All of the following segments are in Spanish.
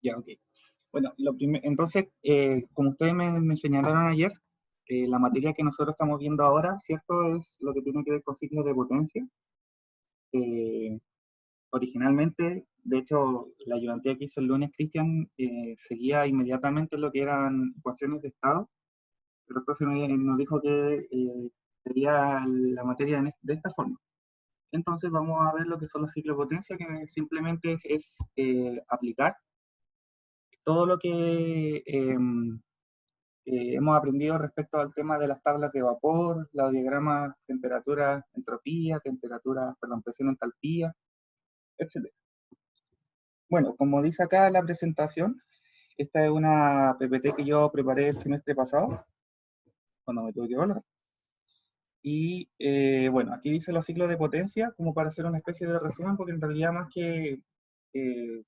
Ya, ok. Bueno, entonces, como ustedes me señalaron ayer, la materia que nosotros estamos viendo ahora, ¿cierto? Es lo que tiene que ver con ciclos de potencia. Eh, Originalmente, de hecho, la ayudantía que hizo el lunes Cristian seguía inmediatamente lo que eran ecuaciones de estado, pero el profe nos dijo que sería la materia de esta forma. Entonces vamos a ver lo que son los ciclos de potencia, que simplemente es aplicar todo lo que hemos aprendido respecto al tema de las tablas de vapor, los diagramas temperatura, entropía, temperatura, perdón, presión, entalpía, etc. Bueno, como dice acá la presentación, esta es una PPT que yo preparé el semestre pasado, cuando me tuve que evaluar. Y bueno, aquí dice los ciclos de potencia, como para hacer una especie de resumen, porque en realidad más que eh,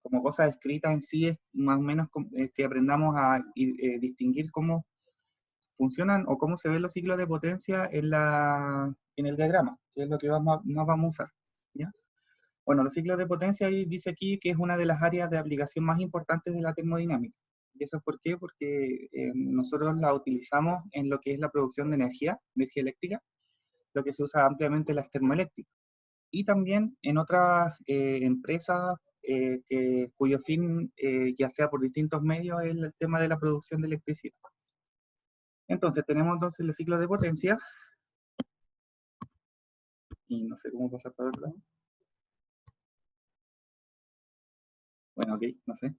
como cosa escrita en sí, es más o menos que aprendamos a distinguir cómo funcionan o cómo se ven los ciclos de potencia en el diagrama, que es lo que nos vamos a usar. ¿Ya? Bueno, los ciclos de potencia dice aquí que es una de las áreas de aplicación más importantes de la termodinámica. ¿Y eso es por qué? Porque nosotros la utilizamos en lo que es la producción de energía eléctrica, lo que se usa ampliamente en las termoeléctricas. Y también en otras empresas cuyo fin, ya sea por distintos medios, es el tema de la producción de electricidad. Entonces, tenemos entonces los ciclos de potencia, y no sé cómo pasar para otro lado. Bueno, ok, no sé,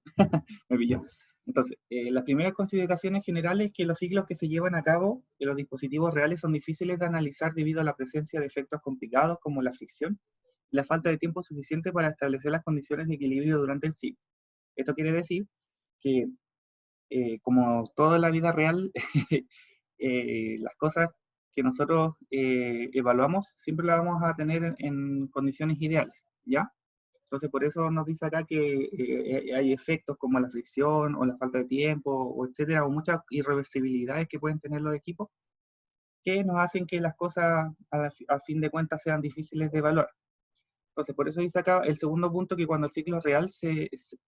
me pilló. Entonces, las primeras consideraciones generales es que los ciclos que se llevan a cabo en los dispositivos reales son difíciles de analizar debido a la presencia de efectos complicados como la fricción y la falta de tiempo suficiente para establecer las condiciones de equilibrio durante el ciclo. Esto quiere decir que, como toda la vida real, las cosas que nosotros evaluamos siempre las vamos a tener en condiciones ideales, ¿ya? Entonces, por eso nos dice acá que hay efectos como la fricción o la falta de tiempo, o etcétera, o muchas irreversibilidades que pueden tener los equipos que nos hacen que las cosas a fin de cuentas sean difíciles de evaluar. Entonces, por eso dice acá el segundo punto, que cuando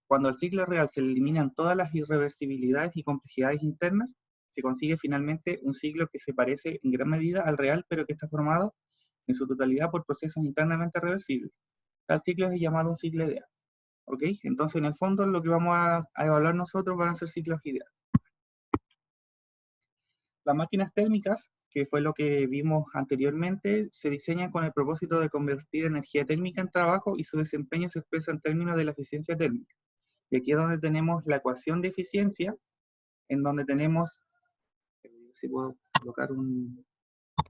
cuando el ciclo real se eliminan todas las irreversibilidades y complejidades internas, se consigue finalmente un ciclo que se parece en gran medida al real, pero que está formado en su totalidad por procesos internamente reversibles. Tal ciclo es llamado un ciclo ideal. ¿Ok? Entonces, en el fondo, lo que vamos a evaluar nosotros van a ser ciclos ideales. Las máquinas térmicas, que fue lo que vimos anteriormente, se diseñan con el propósito de convertir energía térmica en trabajo, y su desempeño se expresa en términos de la eficiencia térmica. Y aquí es donde tenemos la ecuación de eficiencia, en donde tenemos, si puedo colocar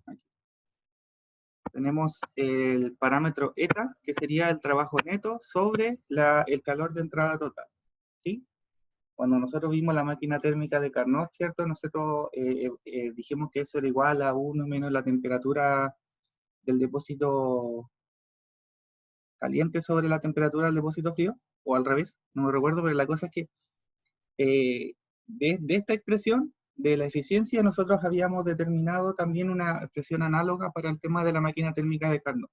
aquí. Tenemos el parámetro eta, que sería el trabajo neto sobre el calor de entrada total. ¿Sí? Cuando nosotros vimos la máquina térmica de Carnot, ¿cierto? Nosotros dijimos que eso era igual a 1 menos la temperatura del depósito caliente sobre la temperatura del depósito frío, o al revés, no me recuerdo, pero la cosa es que de esta expresión de la eficiencia nosotros habíamos determinado también una expresión análoga para el tema de la máquina térmica de Carnot,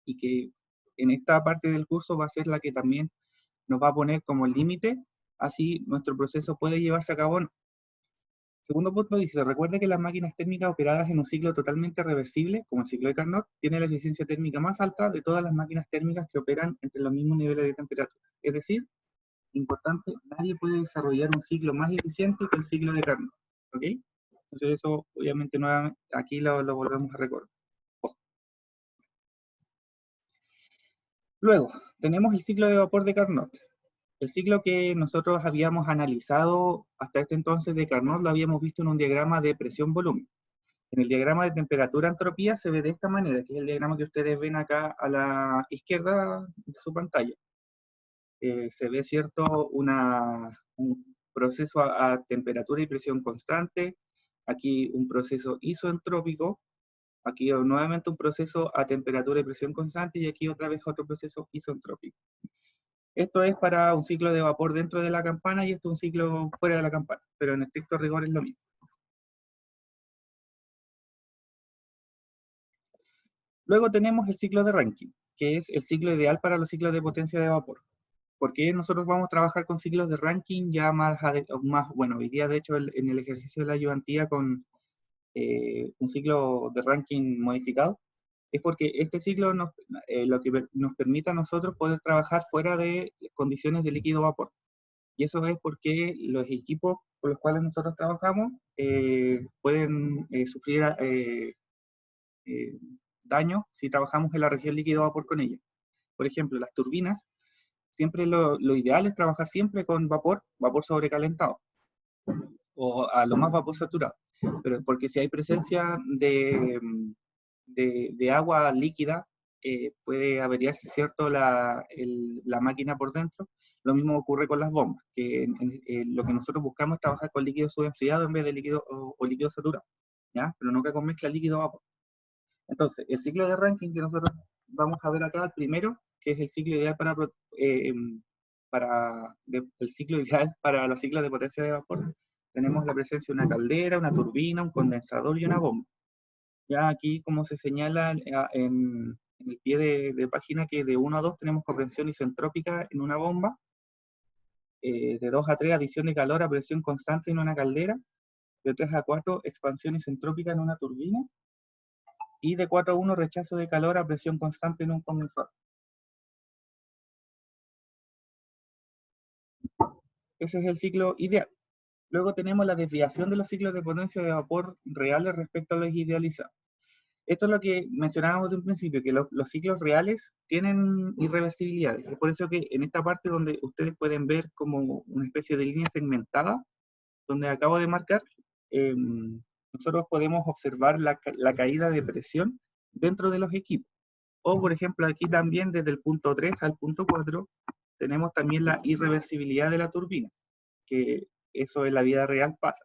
y que en esta parte del curso va a ser la que también nos va a poner como límite, así nuestro proceso puede llevarse a cabo o no. Segundo punto dice, recuerde que las máquinas térmicas operadas en un ciclo totalmente reversible, como el ciclo de Carnot, tienen la eficiencia térmica más alta de todas las máquinas térmicas que operan entre los mismos niveles de temperatura. Es decir, importante, nadie puede desarrollar un ciclo más eficiente que el ciclo de Carnot. ¿Ok? Entonces eso, obviamente, nuevamente, aquí lo volvemos a recordar. Luego, tenemos el ciclo de vapor de Carnot. El ciclo que nosotros habíamos analizado hasta este entonces de Carnot lo habíamos visto en un diagrama de presión-volumen. En el diagrama de temperatura-entropía se ve de esta manera, que es el diagrama que ustedes ven acá a la izquierda de su pantalla. Se ve, ¿cierto?, un proceso a temperatura y presión constante, aquí un proceso isoentrópico, aquí nuevamente un proceso a temperatura y presión constante, y aquí otra vez otro proceso isoentrópico. Esto es para un ciclo de vapor dentro de la campana, y esto es un ciclo fuera de la campana, pero en estricto rigor es lo mismo. Luego tenemos el ciclo de Rankine, que es el ciclo ideal para los ciclos de potencia de vapor. ¿por qué nosotros vamos a trabajar con ciclos de ranking ya bueno, hoy día de hecho en el ejercicio de la ayudantía con un ciclo de ranking modificado? Es porque este ciclo lo que nos permite a nosotros poder trabajar fuera de condiciones de líquido-vapor. Y eso es porque los equipos con los cuales nosotros trabajamos pueden sufrir eh, daño si trabajamos en la región líquido-vapor con ellas. Por ejemplo, las turbinas, siempre lo ideal es trabajar siempre con vapor sobrecalentado, o a lo más vapor saturado. Pero porque si hay presencia de agua líquida, puede averiarse, ¿cierto?, la máquina por dentro. Lo mismo ocurre con las bombas, que lo que nosotros buscamos es trabajar con líquido subenfriado en vez de líquido o líquido saturado, ¿ya? Pero nunca con mezcla líquido-vapor. Entonces, el ciclo de Rankine que nosotros vamos a ver acá, el primero, que es el ciclo ideal el ciclo ideal para los ciclos de potencia de vapor, tenemos la presencia de una caldera, una turbina, un condensador y una bomba. Ya aquí, como se señala en el pie de página, que de 1 a 2 tenemos comprensión isentrópica en una bomba, de 2 a 3 adición de calor a presión constante en una caldera, de 3 a 4 expansión isentrópica en una turbina, y de 4 a 1 rechazo de calor a presión constante en un condensador. Ese es el ciclo ideal. Luego tenemos la desviación de los ciclos de potencia de vapor reales respecto a los idealizados. Esto es lo que mencionábamos de un principio, que los ciclos reales tienen irreversibilidades. Es por eso que en esta parte donde ustedes pueden ver como una especie de línea segmentada, donde acabo de marcar, nosotros podemos observar la caída de presión dentro de los equipos. O, por ejemplo, aquí también desde el punto 3 al punto 4, tenemos también la irreversibilidad de la turbina, que eso en la vida real pasa.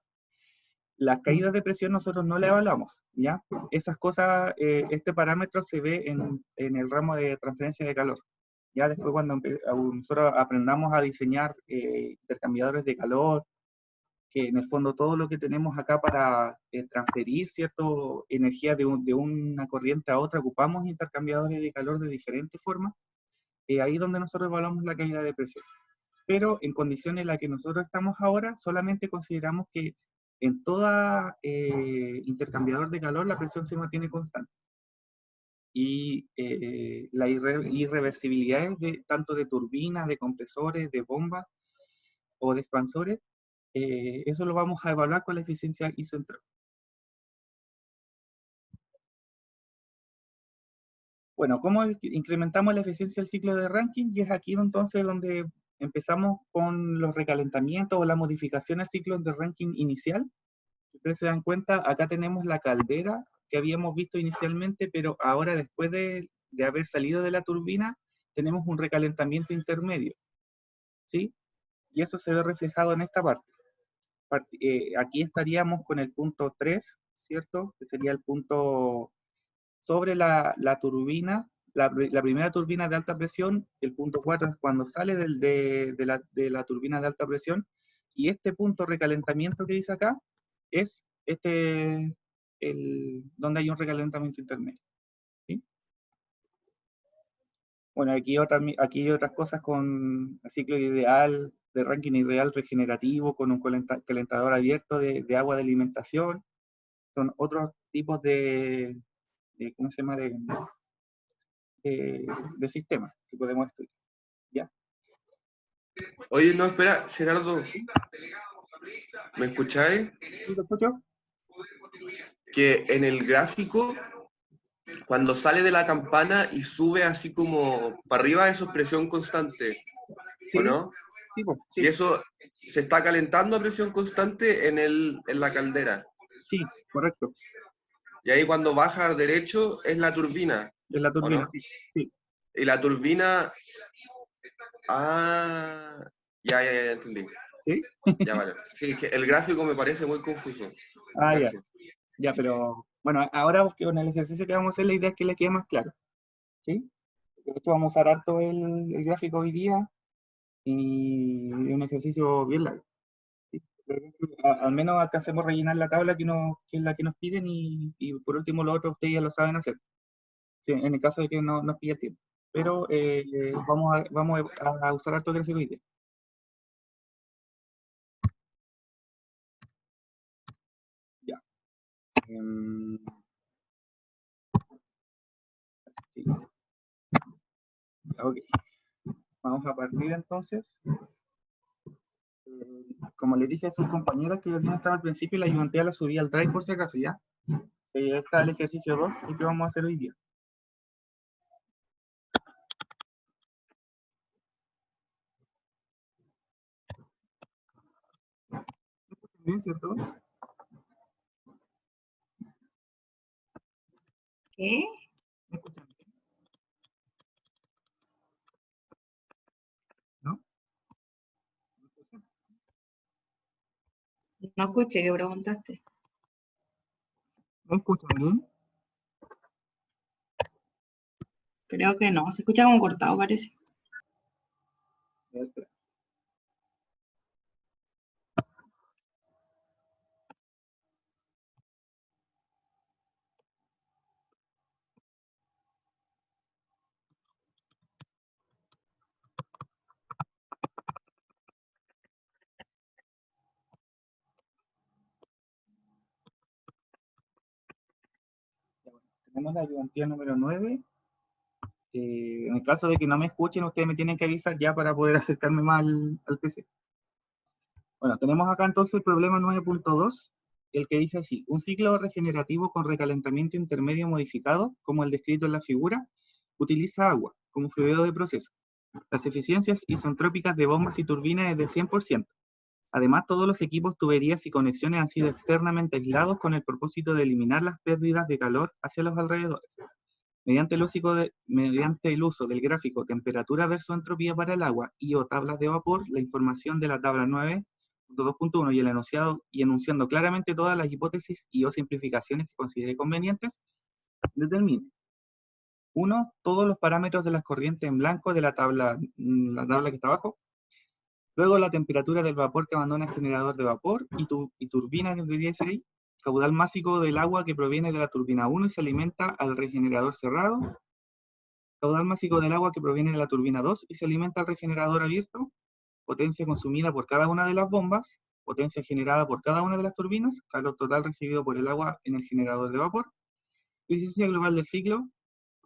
Las caídas de presión nosotros no le evaluamos, ¿ya? Esas cosas, este parámetro se ve en el ramo de transferencia de calor. Ya después cuando nosotros aprendamos a diseñar intercambiadores de calor, que en el fondo todo lo que tenemos acá para transferir cierta energía de una corriente a otra, ocupamos intercambiadores de calor de diferentes formas, ahí es donde nosotros evaluamos la caída de presión. Pero en condiciones en las que nosotros estamos ahora, solamente consideramos que en todo intercambiador de calor la presión se mantiene constante. Y la irreversibilidad tanto de turbinas, de compresores, de bombas o de expansores, eso lo vamos a evaluar con la eficiencia isentrópica. Bueno, ¿cómo incrementamos la eficiencia del ciclo de Rankine? Y es aquí entonces donde empezamos con los recalentamientos o la modificación al ciclo de Rankine inicial. Si ustedes se dan cuenta, acá tenemos la caldera que habíamos visto inicialmente, pero ahora después de haber salido de la turbina, tenemos un recalentamiento intermedio, ¿sí? Y eso se ve reflejado en esta parte. Aquí estaríamos con el punto 3, ¿cierto? Que sería el punto sobre la turbina, la primera turbina de alta presión. El punto 4 es cuando sale de la turbina de alta presión, y este punto recalentamiento que dice acá es donde hay un recalentamiento intermedio, ¿sí? Bueno, aquí hay otras cosas con el ciclo ideal de Rankine ideal regenerativo, con un calentador abierto de agua de alimentación. Son otros tipos ¿cómo se llama? De sistemas que podemos estudiar, ¿ya? Oye, no, espera, Gerardo, ¿me escucháis? ¿Sí te escucho? Que en el gráfico, cuando sale de la campana y sube así como para arriba, eso es presión constante, ¿o Sí, no? sí, pues, Y sí, eso se está calentando a presión constante en la caldera. sí, correcto. Y ahí cuando baja derecho es la turbina, Es la ¿o turbina, no? sí, sí. Y la turbina... Ah, ya entendí. ¿Sí? Ya vale. Sí, es que el gráfico me parece muy confuso. Ah, ya, Gracias. ya, pero bueno, ahora con el ejercicio que vamos a hacer, la idea es que le quede más claro, ¿sí? De hecho, vamos a usar harto el gráfico hoy día y un ejercicio bien largo, ¿sí? Al menos acá hacemos rellenar la tabla que es la que nos piden, y por último lo otro ustedes ya lo saben hacer, ¿sí? En el caso de que no nos pille el tiempo. pero vamos a usar harto gráfico hoy día. Ya. Sí. Ok. Vamos a partir entonces. Como le dije a sus compañeras que no estaba al principio, la ayudante la subí al Drive por si acaso, ¿ya? Está el ejercicio 2, el que vamos a hacer hoy día. ¿Bien, cierto? ¿Qué? ¿Me escuchan bien? ¿No? ¿Me escuchan? No escuché que preguntaste. ¿Me escuchan bien? Creo que no. Se escucha como cortado, parece. Espera. Tenemos la ayudantía número 9. En el caso de que no me escuchen, ustedes me tienen que avisar ya para poder acercarme más al PC. Bueno, tenemos acá entonces el problema 9.2, el que dice así: un ciclo regenerativo con recalentamiento intermedio modificado, como el descrito en la figura, utiliza agua como fluido de proceso. Las eficiencias isentrópicas de bombas y turbinas es de 100%. Además, todos los equipos, tuberías y conexiones han sido externamente aislados con el propósito de eliminar las pérdidas de calor hacia los alrededores. Mediante el uso del gráfico temperatura versus entropía para el agua y o tablas de vapor, la información de la tabla 9.2.1 y el enunciado, y enunciando claramente todas las hipótesis y o simplificaciones que considere convenientes, determine: 1. Todos los parámetros de las corrientes en blanco de la tabla que está abajo. Luego la temperatura del vapor que abandona el generador de vapor y turbina que debería ser ahí. Caudal másico del agua que proviene de la turbina 1 y se alimenta al regenerador cerrado. Caudal másico del agua que proviene de la turbina 2 y se alimenta al regenerador abierto. Potencia consumida por cada una de las bombas. Potencia generada por cada una de las turbinas. Calor total recibido por el agua en el generador de vapor. Eficiencia global del ciclo.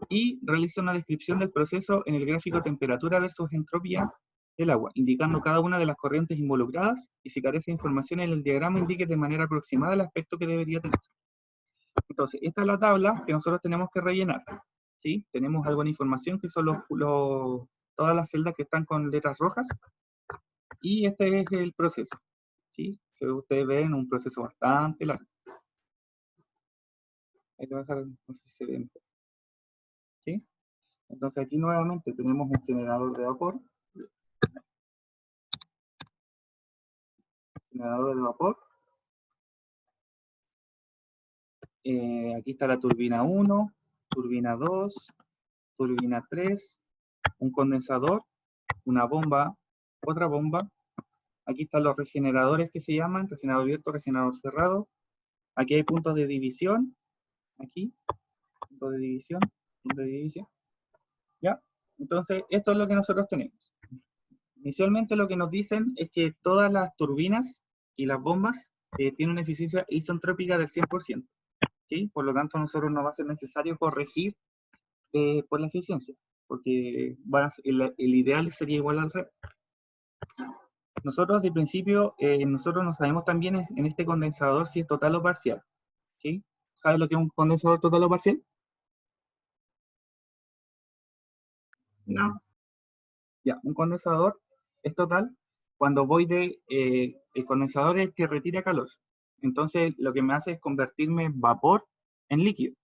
Y realiza una descripción del proceso en el gráfico temperatura versus entropía del agua, indicando cada una de las corrientes involucradas, y si carece de información en el diagrama, indique de manera aproximada el aspecto que debería tener. Entonces, esta es la tabla que nosotros tenemos que rellenar, ¿sí? Tenemos algo de información que son todas las celdas que están con letras rojas, y este es el proceso, ¿sí? Ustedes ven un proceso bastante largo. Ahí lo voy a dejar, no sé si se ve mejor, ¿sí? Entonces aquí nuevamente tenemos un generador de vapor. Generador de vapor. Aquí está la turbina 1, turbina 2, turbina 3, un condensador, una bomba, otra bomba. Aquí están los regeneradores que se llaman, regenerador abierto, regenerador cerrado. Aquí hay puntos de división, aquí, punto de división, punto de división. ¿Ya? Entonces, esto es lo que nosotros tenemos. Inicialmente lo que nos dicen es que todas las turbinas y las bombas tienen una eficiencia isentrópica del 100%. ¿Sí? Por lo tanto, a nosotros no va a ser necesario corregir por la eficiencia, porque el ideal sería igual al revés. Nosotros de principio, nosotros no sabemos también en este condensador si es total o parcial. ¿Sí? ¿Sabes lo que es un condensador total o parcial? No. Ya, un condensador es total cuando el condensador es el que retira calor. Entonces, lo que me hace es convertirme vapor en líquido.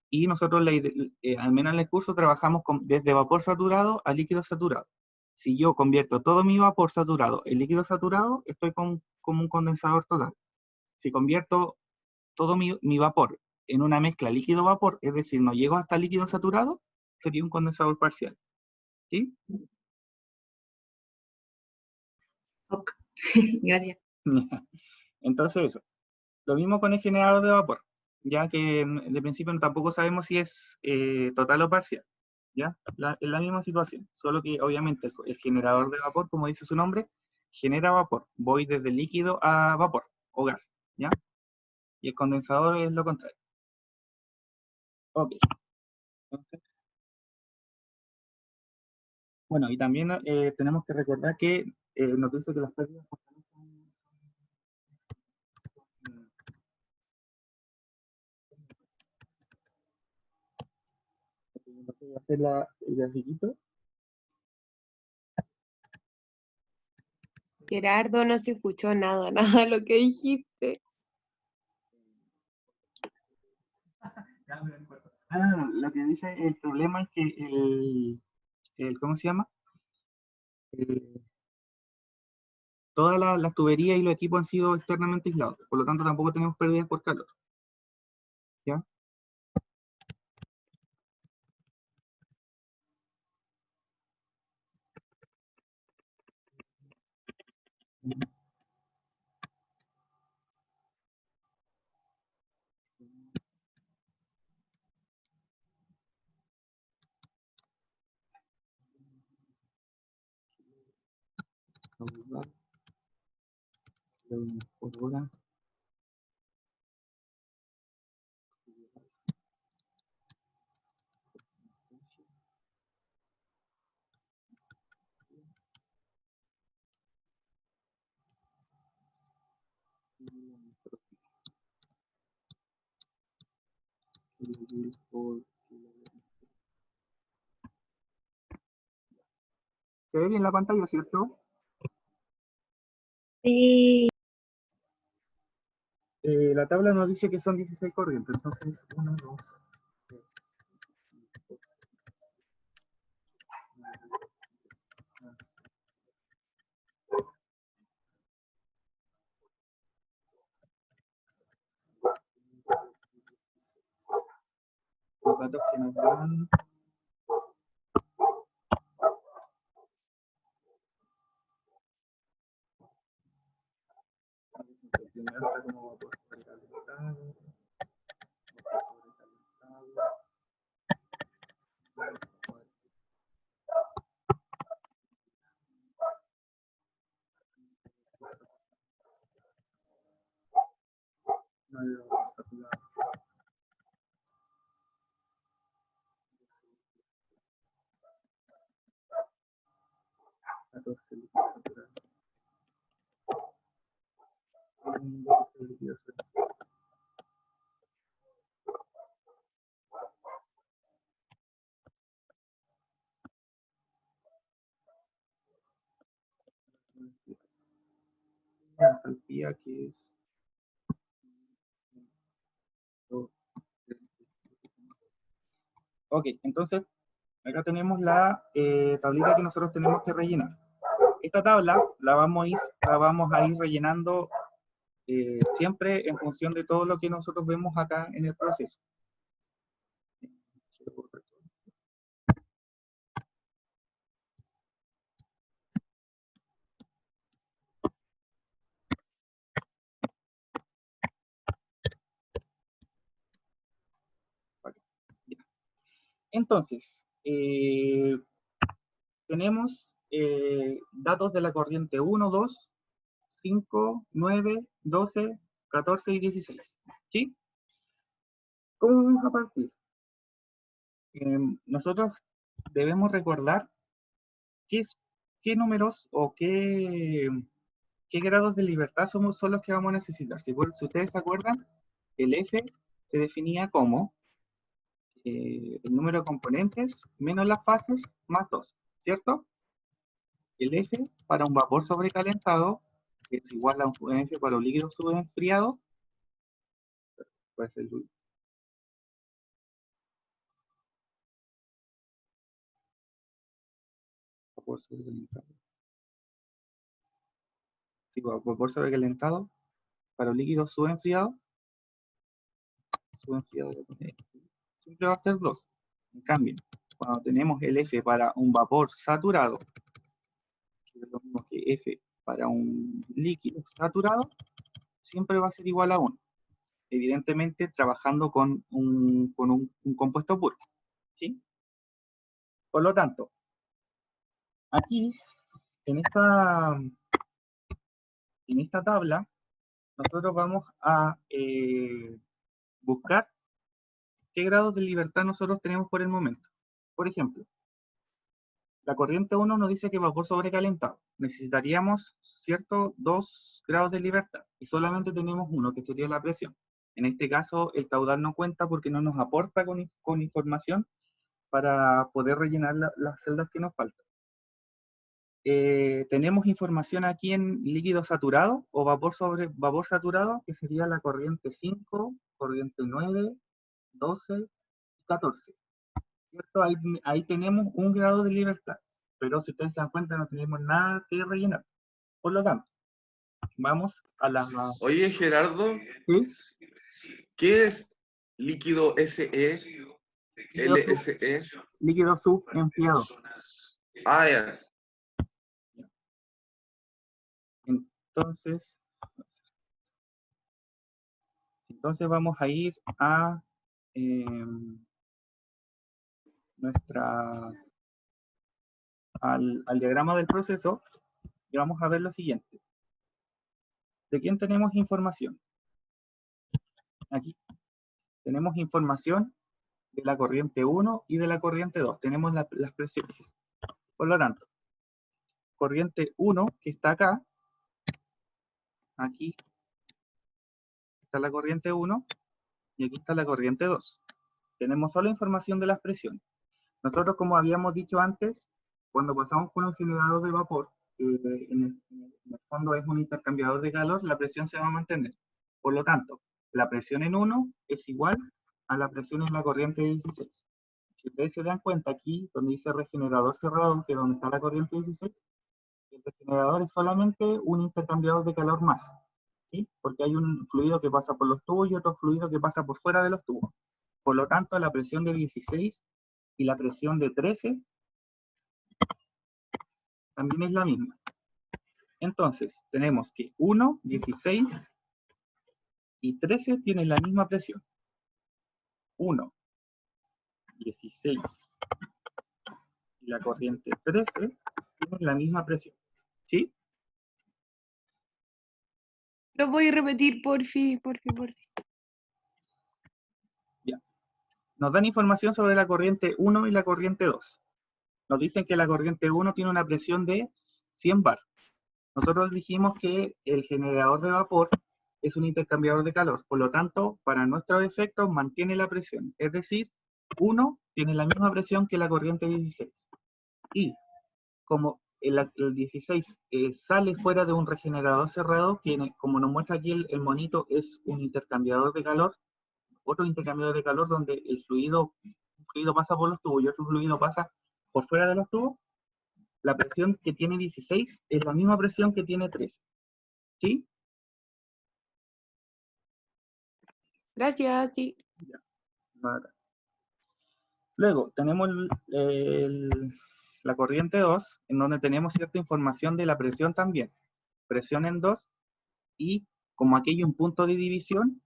Y nosotros, al menos en el curso, trabajamos desde vapor saturado a líquido saturado. Si yo convierto todo mi vapor saturado en líquido saturado, estoy como un condensador total. Si convierto todo mi vapor en una mezcla líquido-vapor, es decir, no llego hasta líquido saturado, sería un condensador parcial. ¿Sí? Ok. Gracias. Entonces eso. Lo mismo con el generador de vapor, ya que de principio tampoco sabemos si es total o parcial. ¿Ya? Es la misma situación, solo que obviamente el generador de vapor, como dice su nombre, genera vapor. Voy desde líquido a vapor o gas, ¿ya? Y el condensador es lo contrario. Ok. Entonces, bueno, y también tenemos que recordar que nos dice que las pérdidas entonces voy a hacer el grafiquito. Gerardo, no se escuchó nada, nada de lo que dijiste. Lo que dice el problema es que ¿cómo se llama? Todas las tuberías y los equipos han sido externamente aislados, por lo tanto tampoco tenemos pérdidas por calor. ¿Ya? Por hora. ¿Se ve bien la pantalla, cierto? Sí. La tabla nos dice que son 16 corrientes, entonces 1, 2, 3, 4, los datos que nos dan. Primero está como vapor sobrecalentado, saturado. 14 líquidos saturados. Líquidos saturados. La entalpía que es ok, entonces acá tenemos la tablita que nosotros tenemos que rellenar. Esta tabla la vamos a ir rellenando siempre en función de todo lo que nosotros vemos acá en el proceso. Entonces, tenemos datos de la corriente 1, 2, 5, 9, 12, 14 y 16. ¿Sí? ¿Cómo vamos a partir? Nosotros debemos recordar qué números o qué grados de libertad son los que vamos a necesitar. Si ustedes se acuerdan, el F se definía como el número de componentes menos las fases más 2, ¿cierto? El F para un vapor sobrecalentado es igual a un F para un líquido subenfriado. Puede ser vapor sobrecalentado. Sí, vapor sobrecalentado para un líquido subenfriado. Siempre va a ser 2. En cambio, cuando tenemos el F para un vapor saturado, que es lo mismo que F para un líquido saturado, siempre va a ser igual a 1. Evidentemente trabajando con un compuesto puro. ¿Sí? Por lo tanto, aquí, en esta tabla, nosotros vamos a buscar qué grados de libertad nosotros tenemos por el momento. Por ejemplo, la corriente 1 nos dice que vapor sobrecalentado. Necesitaríamos, ¿cierto?, 2 grados de libertad. Y solamente tenemos uno, que sería la presión. En este caso, el caudal no cuenta porque no nos aporta con información para poder rellenar las celdas que nos faltan. Tenemos información aquí en líquido saturado o vapor saturado, que sería la corriente 5, corriente 9, 12, 14. ¿Cierto? Ahí tenemos un grado de libertad, pero si ustedes se dan cuenta no tenemos nada que rellenar. Por lo tanto, vamos a la... Oye, Gerardo, ¿Sí? ¿qué es líquido SE? LSE. Líquido subenfiado. Ah, ya. Entonces vamos a ir a al diagrama del proceso y vamos a ver lo siguiente. ¿De quién tenemos información? Aquí tenemos información de la corriente 1 y de la corriente 2. Tenemos las presiones. Por lo tanto, corriente 1, que está acá, aquí está la corriente 1 y aquí está la corriente 2. Tenemos solo información de las presiones. Nosotros, como habíamos dicho antes, cuando pasamos por un generador de vapor, en el fondo es un intercambiador de calor, la presión se va a mantener. Por lo tanto, la presión en 1 es igual a la presión en la corriente 16. Si ustedes se dan cuenta aquí, donde dice regenerador cerrado, que es donde está la corriente 16, el regenerador es solamente un intercambiador de calor más, ¿sí? Porque hay un fluido que pasa por los tubos y otro fluido que pasa por fuera de los tubos. Por lo tanto, la presión de 16 y la presión de 13 también es la misma. Entonces, tenemos que 1, 16 y 13 tienen la misma presión. 1, 16 y la corriente 13 tienen la misma presión. ¿Sí? Lo voy a repetir, porfi. Ya. Nos dan información sobre la corriente 1 y la corriente 2. Nos dicen que la corriente 1 tiene una presión de 100 bar. Nosotros dijimos que el generador de vapor es un intercambiador de calor. Por lo tanto, para nuestros efectos mantiene la presión. Es decir, 1 tiene la misma presión que la corriente 16. Y como el 16 sale fuera de un regenerador cerrado, que como nos muestra aquí el monito, es un intercambiador de calor, otro intercambiador de calor donde un fluido pasa por los tubos y otro fluido pasa por fuera de los tubos, la presión que tiene 16 es la misma presión que tiene 13. ¿Sí? Gracias, sí. Ya. Vale. Luego tenemos la corriente 2, en donde tenemos cierta información de la presión también. Presión en 2, y como aquí hay un punto de división,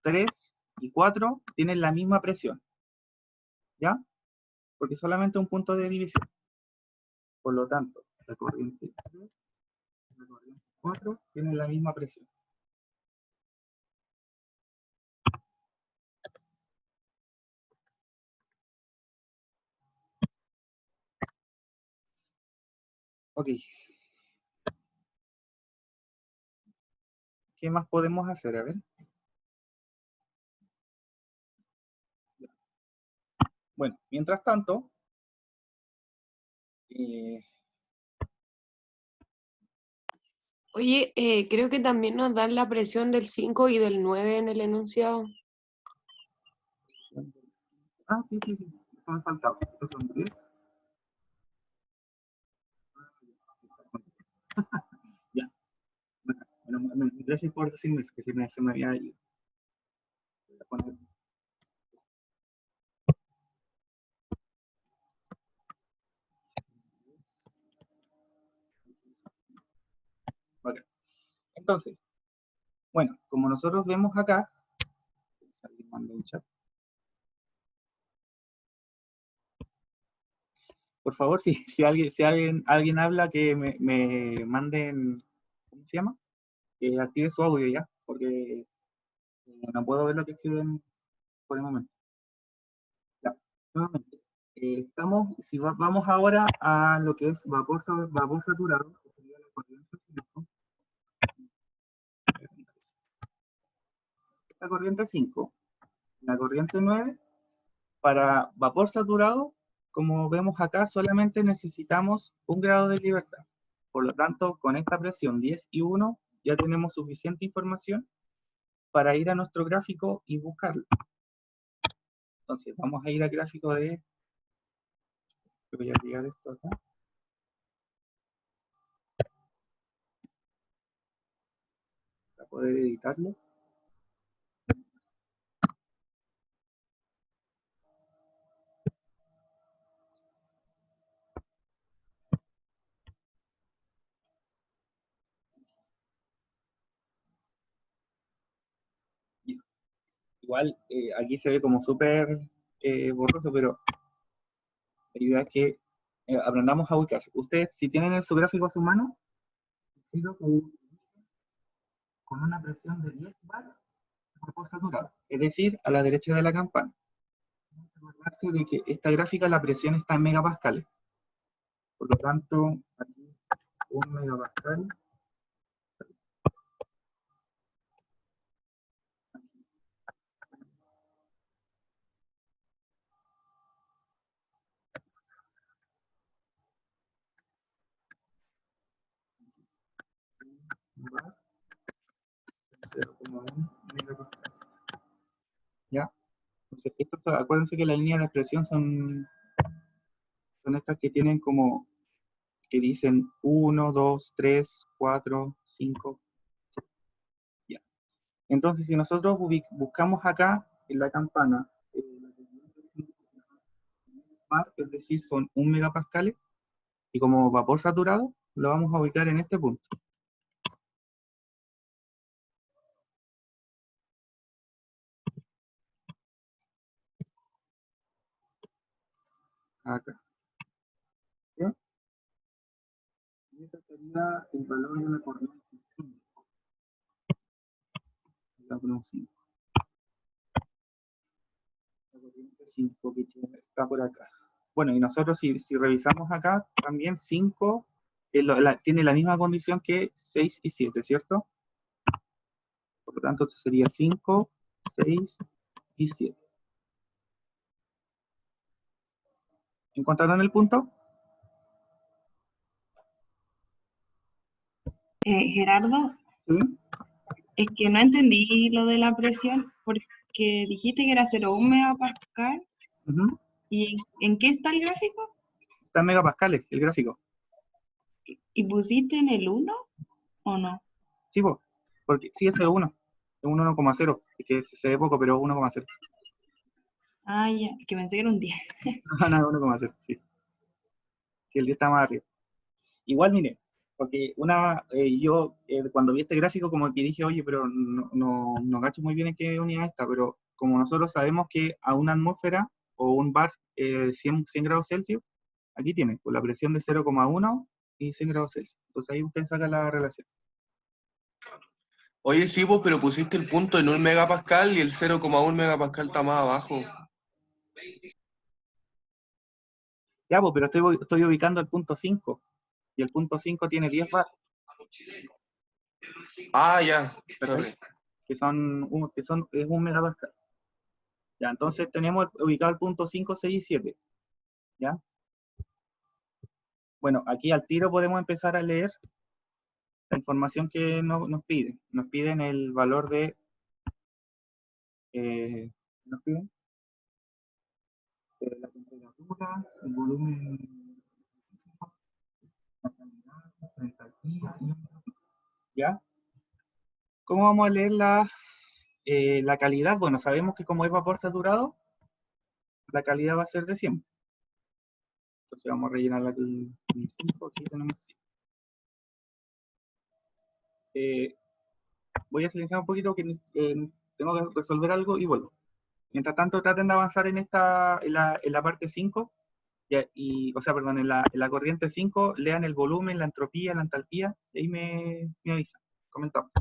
3 y 4 tienen la misma presión. ¿Ya? Porque solamente un punto de división. Por lo tanto, la corriente 3 y la corriente 4 tienen la misma presión. Ok. ¿Qué más podemos hacer? A ver. Bueno, mientras tanto, Oye, creo que también nos dan la presión del 5 y del 9 en el enunciado. sí. Eso me faltaba. Estos son 10. Ya. Bueno, gracias por decirme que se me había ido. Voy a poner. Okay. Entonces, bueno, como nosotros vemos acá, por favor, si alguien habla, que me manden, ¿cómo se llama? Que active su audio ya, porque no puedo ver lo que escriben por el momento. Ya, nuevamente. Vamos ahora a lo que es vapor saturado, que sería la corriente 5. La corriente 5, la corriente 9, para vapor saturado, como vemos acá, solamente necesitamos 1 grado de libertad. Por lo tanto, con esta presión 10 y 1, ya tenemos suficiente información para ir a nuestro gráfico y buscarlo. Entonces, vamos a ir al gráfico de... Voy a agregar esto acá. Para poder editarlo. Igual, aquí se ve como súper borroso, pero la idea es que aprendamos a ubicar. Ustedes, si tienen su gráfico a su mano, sigo con una presión de 10 bar por saturado, es decir, a la derecha de la campana. Hay que acordarse de que esta gráfica, la presión está en megapascales. Por lo tanto, aquí 1 megapascal. Bar, 0,1 megapascal. ¿Ya? Entonces, acuérdense que la línea de expresión son estas que tienen como, que dicen 1, 2, 3, 4, 5. Ya. Entonces, si nosotros buscamos acá en la campana, bar, es decir, son 1 megapascales, y como vapor saturado, lo vamos a ubicar en este punto. Acá. ¿Ya? Y este sería el valor de la corriente 5. La corriente 5 que está por acá. Bueno, y nosotros si revisamos acá, también 5 tiene la misma condición que 6 y 7, ¿cierto? Por lo tanto, esto sería 5, 6 y 7. ¿Encontraron el punto? Gerardo, Sí. es que no entendí lo de la presión, porque dijiste que era 0,1 megapascal. Uh-huh. ¿Y en qué está el gráfico? Está en megapascales el gráfico. ¿Y pusiste en el 1 o no? Sí, porque sí, ese es 1. Es un 1,0. Es que se ve poco, pero 1,0. Ah, ya, que pensé que era un 10. No, 1,0, sí. Sí, el 10 está más arriba. Igual, mire, porque yo cuando vi este gráfico como que dije, oye, pero no cacho muy bien en qué unidad está, pero como nosotros sabemos que a una atmósfera o un bar 100 grados Celsius, aquí tiene con la presión de 0,1 y 100 grados Celsius. Entonces ahí usted saca la relación. Oye, sí, pues, pero pusiste el punto en 1 megapascal y el 0,1 megapascal está más abajo. Ya, pues, pero estoy ubicando el punto 5, y el punto 5 tiene 10 bar. Ah, ya, perdón. Que es 1 megapascal. Ya, entonces tenemos ubicado el punto 5, 6 y 7. ¿Ya? Bueno, aquí al tiro podemos empezar a leer la información que nos piden. Nos piden el valor de... nos piden la temperatura, el volumen, la calidad, la entalpía, ¿ya? ¿Cómo vamos a leer la calidad? Bueno, sabemos que como es vapor saturado, la calidad va a ser de 100. Entonces vamos a rellenar el 5, aquí tenemos 100. Voy a silenciar un poquito que tengo que resolver algo y vuelvo. Mientras tanto, traten de avanzar en la parte 5, O sea, perdón, en la corriente 5, lean el volumen, la entropía, la entalpía, y ahí me avisan. Comentamos.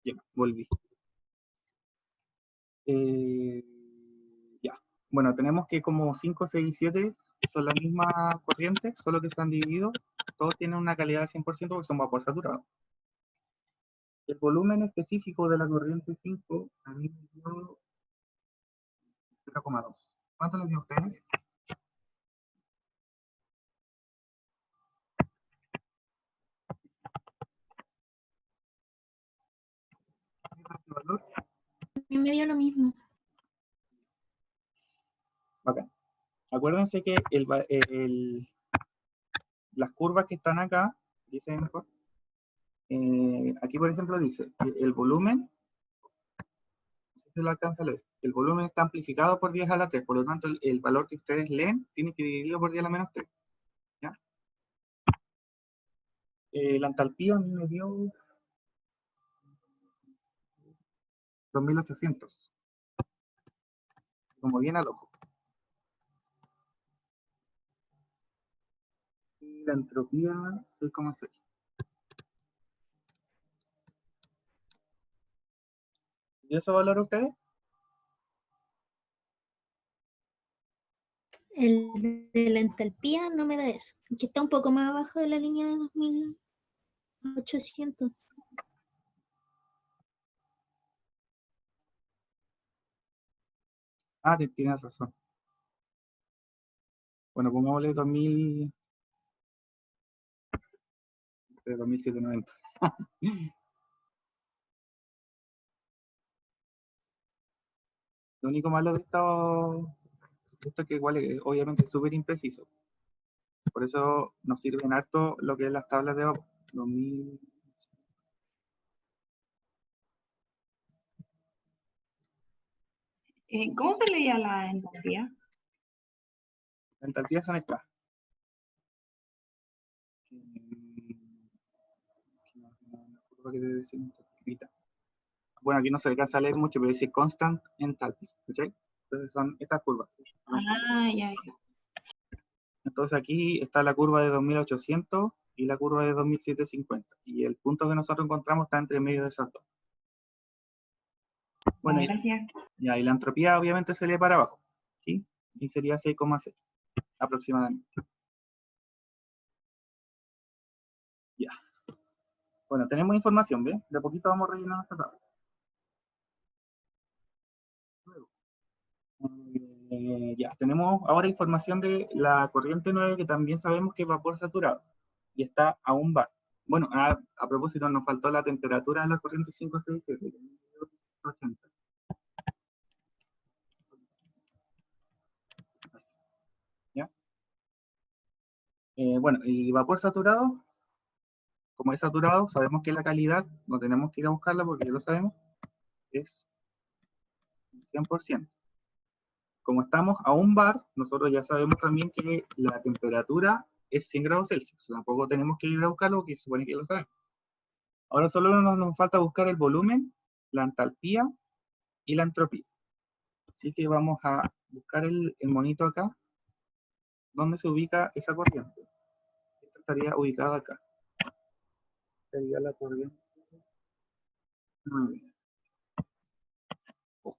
Ya, volví. Eh, ya. Bueno, tenemos que como 5, 6 y 7 son la misma corriente, solo que se han dividido. Todos tienen una calidad de 100% porque son vapor saturado. El volumen específico de la corriente 5 a mí me dio 0,2. ¿Cuánto les dio a ustedes? ¿Este valor? A mí me dio lo mismo. Bacán. Acuérdense que las curvas que están acá, dice mejor, aquí por ejemplo dice que el volumen, no sé si lo alcanza a leer, el volumen está amplificado por 10 a la 3, por lo tanto el valor que ustedes leen tiene que dividirlo por 10 a la menos 3. ¿Ya? La entalpía a mí me dio 2800, como bien al ojo. Y la entropía 6,6. ¿Y eso valora ustedes? El de la entalpía no me da eso, que está un poco más abajo de la línea de 2800. Ah, tienes razón. Bueno, pongámosle 2000, 2790. Lo único malo de esto es que igual es obviamente súper impreciso. Por eso nos sirven harto lo que es las tablas de vapor. 2000, ¿Cómo se leía la entropía? la entalpía son estas. Bueno, aquí no se alcanza a leer mucho, pero dice constant enthalpy. ¿Okay? Entonces son estas curvas. Ah, ya. Entonces aquí está la curva de 2800 y la curva de 2750. Y el punto que nosotros encontramos está entre medio de esas dos. Bueno, Gracias. y la entropía obviamente se lee para abajo. ¿Sí? Y sería 6,6 aproximadamente. Ya. Bueno, tenemos información, ¿ves? De a poquito vamos rellenando esta tabla. Ya, tenemos ahora información de la corriente 9 que también sabemos que es vapor saturado y está a 1 bar. Bueno, a propósito, nos faltó la temperatura de la corriente 567. 80. ¿Ya? Bueno, y vapor saturado, como es saturado, sabemos que la calidad, no tenemos que ir a buscarla porque ya lo sabemos, es 100%. Como estamos a 1 bar, nosotros ya sabemos también que la temperatura es 100 grados Celsius. Tampoco tenemos que ir a buscarlo porque se supone que ya lo sabemos. Ahora solo nos falta buscar el volumen, la entalpía y la entropía. Así que vamos a buscar el monito acá, donde se ubica esa corriente. Esta estaría ubicada acá. Sería la corriente 9. Oh,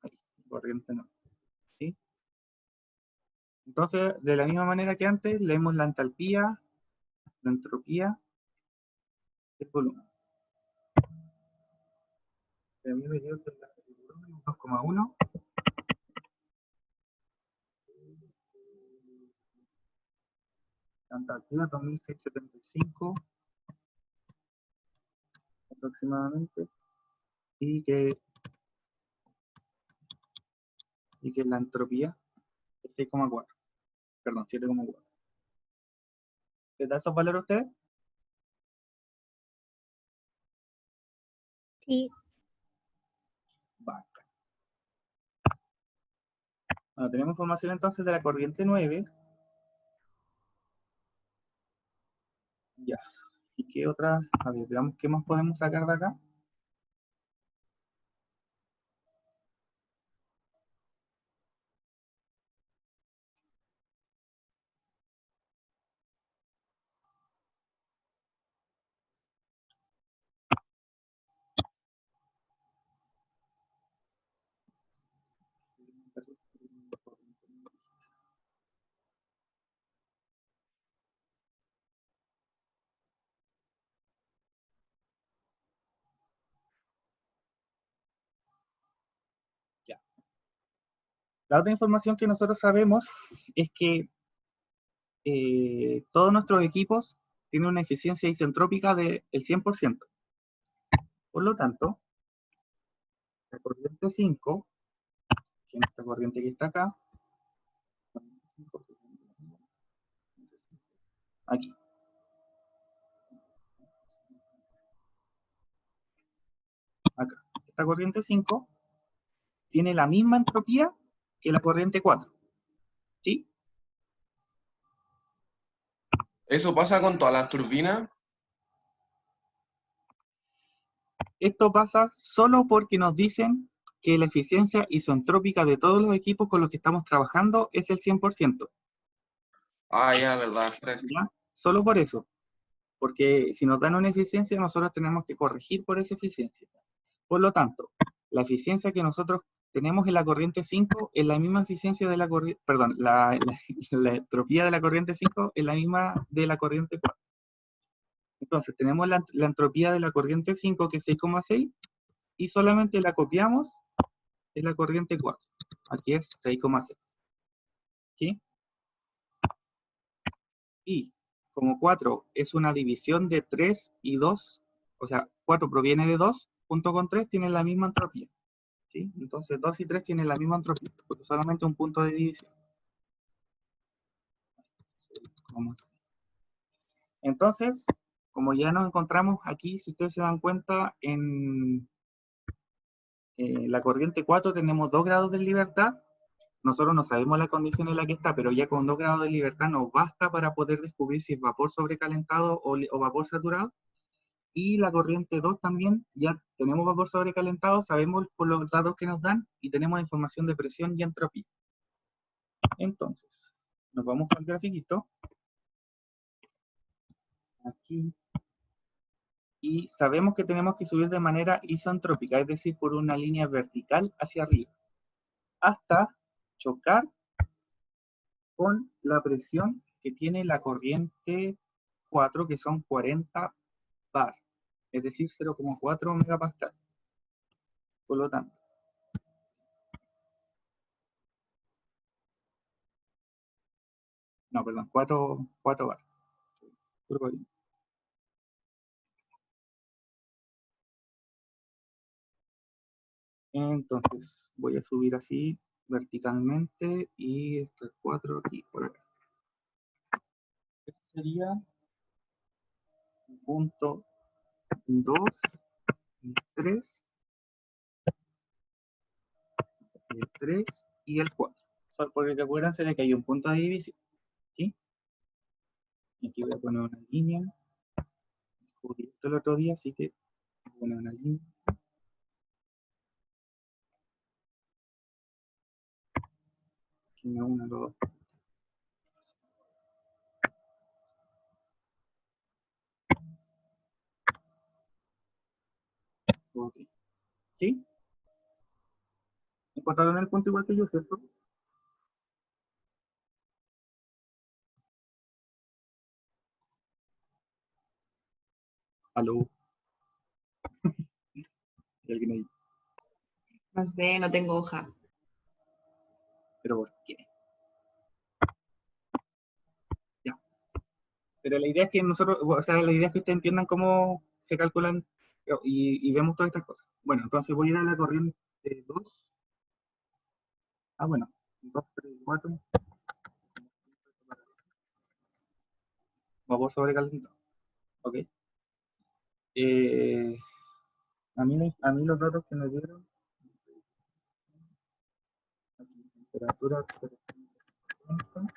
ahí, corriente 9. ¿Sí? Entonces, de la misma manera que antes, leemos la entalpía, la entropía y el volumen. A mí me dio que el volumen es 2,1. Planta activa 2675 aproximadamente. Y que la entropía es 6,4. Perdón, 7,4. ¿Les da esos valores a ustedes? Sí, Basta. Bueno, tenemos información entonces de la corriente 9. Ya. ¿Y qué otra? A ver, veamos qué más podemos sacar de acá. Ya. La otra información que nosotros sabemos es que todos nuestros equipos tienen una eficiencia isentrópica del 100%. Por lo tanto, la corriente 5, que es esta corriente que está acá, aquí. Acá. Esta corriente 5 tiene la misma entropía que la corriente 4. ¿Sí? ¿Eso pasa con todas las turbinas? Esto pasa solo porque nos dicen que la eficiencia isentrópica de todos los equipos con los que estamos trabajando es el 100%. Ah, ya, verdad. ¿Ya? Solo por eso. Porque si nos dan una eficiencia, nosotros tenemos que corregir por esa eficiencia. Por lo tanto, la eficiencia que nosotros tenemos en la corriente 5 es la misma eficiencia de la corriente, perdón, la entropía de la corriente 5 es la misma de la corriente 4. Entonces, tenemos la entropía de la corriente 5, que es 6,6, y solamente la copiamos en la corriente 4. Aquí es 6,6. ¿Sí? Y como 4 es una división de 3 y 2, o sea, 4 proviene de 2, junto con 3 tienen la misma entropía. ¿Sí? Entonces 2 y 3 tienen la misma entropía, porque solamente un punto de división. Entonces, como ya nos encontramos aquí, si ustedes se dan cuenta, en la corriente 4 tenemos 2 grados de libertad. Nosotros no sabemos la condición en la que está, pero ya con 2 grados de libertad nos basta para poder descubrir si es vapor sobrecalentado o vapor saturado. Y la corriente 2 también, ya tenemos vapor sobrecalentado, sabemos por los datos que nos dan y tenemos información de presión y entropía. Entonces, nos vamos al grafiquito. Aquí. Y sabemos que tenemos que subir de manera isentrópica, es decir, por una línea vertical hacia arriba, hasta chocar con la presión que tiene la corriente 4, que son 40 bar, es decir, 0,4 megapascal. Por lo tanto, no, perdón, 4 bar. Entonces, voy a subir así verticalmente y este 4 aquí, por acá. Este sería punto 2, 3, el 3 y el 4. Porque acuérdense de que hay un punto de división. ¿Sí? Y aquí voy a poner una línea. Descubrí esto el otro día, así que voy a poner una línea. Aquí me uno los dos. Ok. ¿Sí? ¿Encontraron el punto igual que yo, cierto? ¿Aló? ¿Hay alguien ahí? No sé, no tengo hoja. ¿Pero por qué? Ya. Pero la idea es que nosotros, o sea, la idea es que ustedes entiendan cómo se calculan y vemos todas estas cosas. Bueno, entonces voy a ir a la corriente 2. Ah, bueno, 2, 3, 4. Vapor sobrecalentado. Ok. A mí los datos que me dieron, aquí, temperatura 350,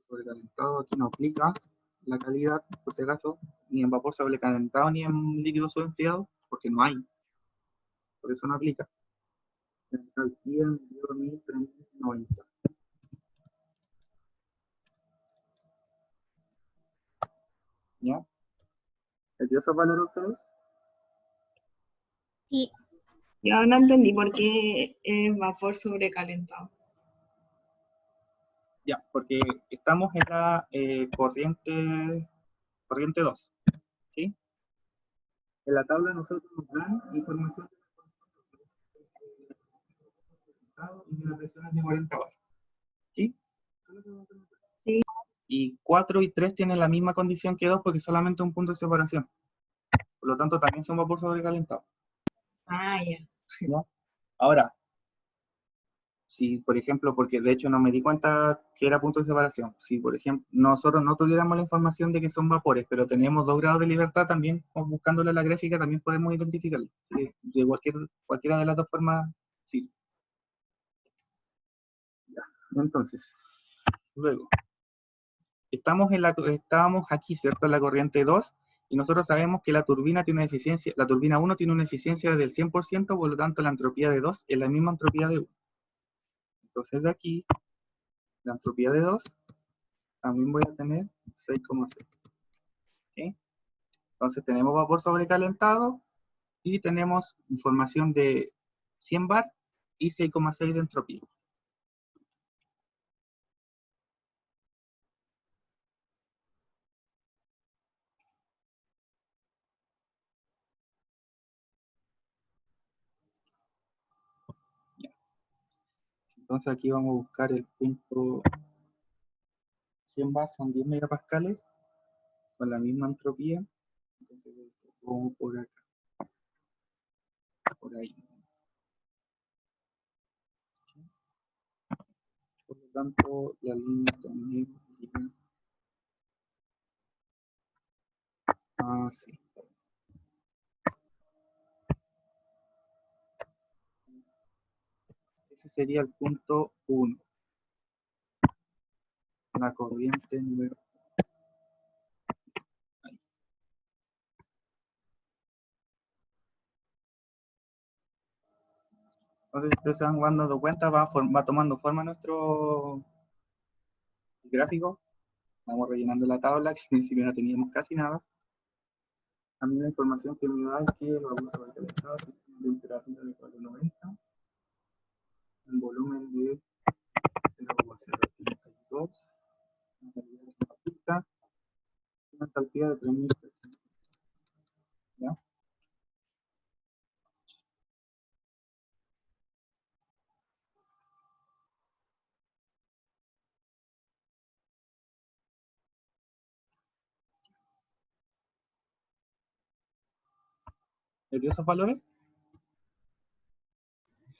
sobrecalentado, aquí no aplica la calidad, por si acaso, ni en vapor sobrecalentado ni en líquido subenfriado, porque no hay, por eso no aplica. Entalpía me dio 1390. ¿Ya? ¿Les dio esos valores a ustedes? Sí, Yo no entendí por qué es vapor sobrecalentado. Ya, porque estamos en la corriente 2, ¿sí? En la tabla nosotros nos dan información y de la presión es de 40 bar, ¿sí? Sí. Y 4 y 3 tienen la misma condición que 2 porque solamente un punto de separación. Por lo tanto, también son vapor sobrecalentado. Ah, ya. ¿Ya? Ahora, si por ejemplo, porque de hecho no me di cuenta que era punto de separación, si por ejemplo nosotros no tuviéramos la información de que son vapores, pero tenemos 2 grados de libertad, también buscándole la gráfica también podemos identificarlo. ¿Sí? De cualquiera de las dos formas, sí. Ya. Entonces, luego, estábamos aquí, ¿cierto? En la corriente 2, y nosotros sabemos que la turbina tiene una eficiencia, la turbina 1 tiene una eficiencia del 100%, por lo tanto la entropía de 2 es la misma entropía de 1. Entonces de aquí, la entropía de 2, también voy a tener 6,6. ¿Okay? Entonces tenemos vapor sobrecalentado y tenemos información de 100 bar y 6,6 de entropía. Ya. Entonces aquí vamos a buscar el punto 100 bar, son 10 megapascales, con la misma entropía. Entonces esto pongo por acá, por ahí. Por lo tanto, la línea también llega así. Ese sería el punto 1, la corriente número. Ahí. Entonces, si ustedes se van dando cuenta, va tomando forma nuestro gráfico. Vamos rellenando la tabla, que al principio no teníamos casi nada. A mí la información que me da es que lo vamos a ver calentado, temperatura de 490, un volumen de 0,032, una calidad de pista, una enthalpía de 3300. ¿Ya? ¿Les dio esos valores?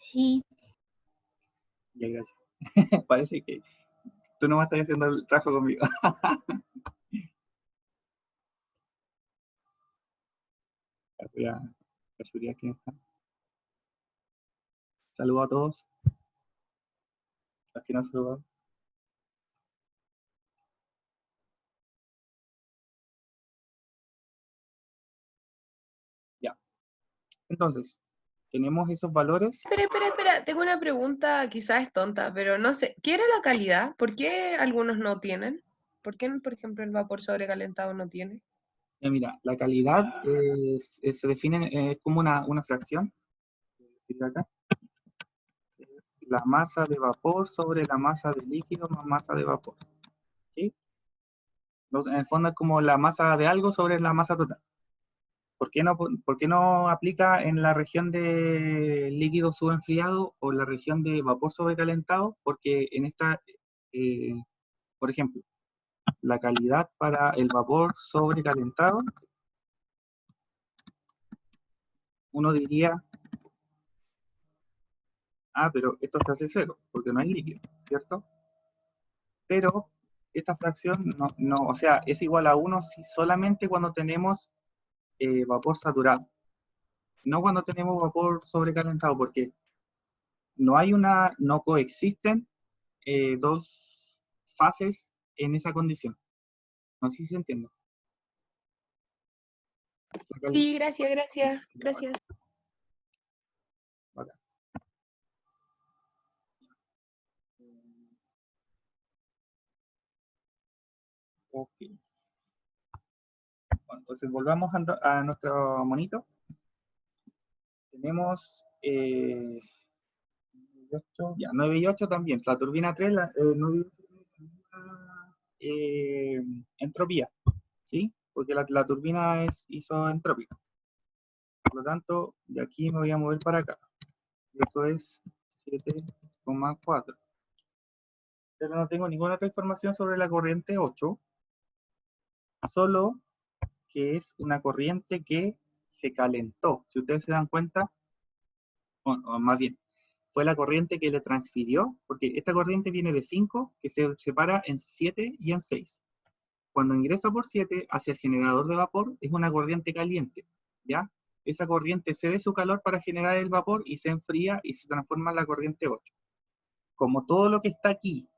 sí. Ya, gracias. Parece que tú no me estás haciendo el trabajo conmigo. Voy a casualidad quién está. Saludos a todos. Los que no saludan. Ya. Entonces, tenemos esos valores. Espera, tengo una pregunta, quizás es tonta, pero no sé, ¿qué era la calidad? ¿Por qué algunos no tienen? ¿Por qué, por ejemplo, el vapor sobrecalentado no tiene? Ya, mira, la calidad se define como una fracción. Acá. Es la masa de vapor sobre la masa de líquido más masa de vapor. ¿Sí? Entonces, en el fondo es como la masa de algo sobre la masa total. por qué no aplica en la región de líquido subenfriado o la región de vapor sobrecalentado? Porque en esta, eh, por ejemplo, la calidad para el vapor sobrecalentado, uno diría, ah, pero esto se hace cero, porque no hay líquido, ¿cierto? Pero esta fracción o sea, es igual a 1 si solamente cuando tenemos vapor saturado, no cuando tenemos vapor sobrecalentado, porque no coexisten dos fases en esa condición. No sé si se entiende. Sí, gracias. Acá. Ok. Bueno, entonces volvamos a nuestro monito. Tenemos 9 y 8 también. La turbina 3, 9 y 8 tienen entropía, ¿sí? Porque la turbina es isoentrópica. Por lo tanto, de aquí me voy a mover para acá. Eso es 7,4. Pero no tengo ninguna otra información sobre la corriente 8, solo que es una corriente que se calentó. Si ustedes se dan cuenta, o más bien, fue la corriente que le transfirió, porque esta corriente viene de 5, que se separa en 7 y en 6. Cuando ingresa por 7 hacia el generador de vapor, es una corriente caliente, ¿ya? Esa corriente cede su calor para generar el vapor y se enfría y se transforma en la corriente 8. Como todo lo que está aquí,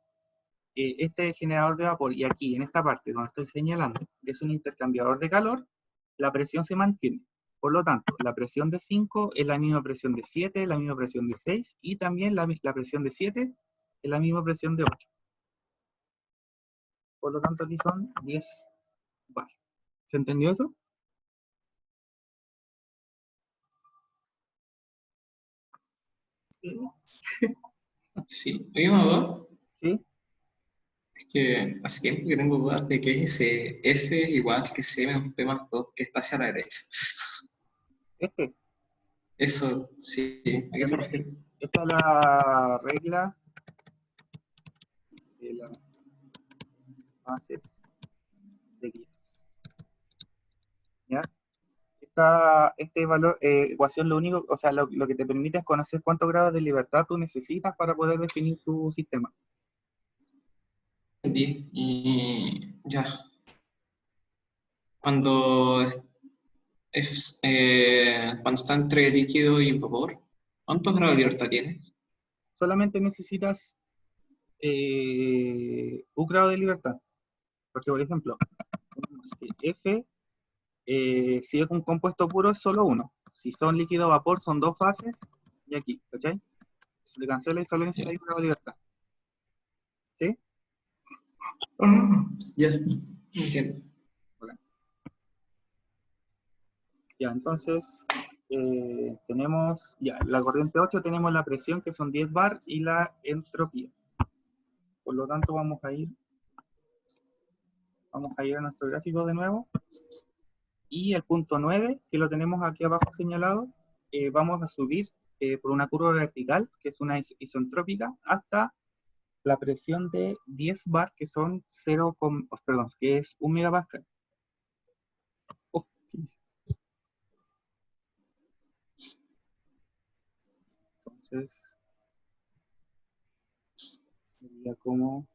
este generador de vapor, y aquí, en esta parte donde estoy señalando, es un intercambiador de calor, la presión se mantiene. Por lo tanto, la presión de 5 es la misma presión de 7, la misma presión de 6, y también la presión de 7 es la misma presión de 8. Por lo tanto, aquí son 10 bar. ¿Se entendió eso? Sí. Sí. Oye, Mago, ¿Sí? es que hace tiempo que tengo dudas de que es ese F igual que C menos P más 2 que está hacia la derecha. Este. Eso, sí, ¿a qué se Mira, refiere? esta es la regla de las bases de Gibbs. ¿Ya? Este valor, ecuación lo único, o sea, lo que te permite es conocer cuántos grados de libertad tú necesitas para poder definir tu sistema. Entendí. Y ya. Cuando, cuando está entre líquido y vapor, ¿cuántos grados de libertad tiene? Solamente necesitas un grado de libertad. Porque, por ejemplo, tenemos que F, si es un compuesto puro, es solo uno. Si son líquido vapor, son dos fases. Y aquí, ¿cachai? Se le cancela y solo necesita un grado de libertad. ¿Sí? Ya, entiendo. Ok. Ya, entonces, tenemos, ya, la corriente 8 tenemos la presión que son 10 bar y la entropía. Por lo tanto, vamos a ir a nuestro gráfico de nuevo. Y el punto 9 que lo tenemos aquí abajo señalado, vamos a subir por una curva vertical, que es una isentrópica, hasta la presión de 10 bar, que son 0, perdón, que es 1 megapascal. Oh, entonces, sería como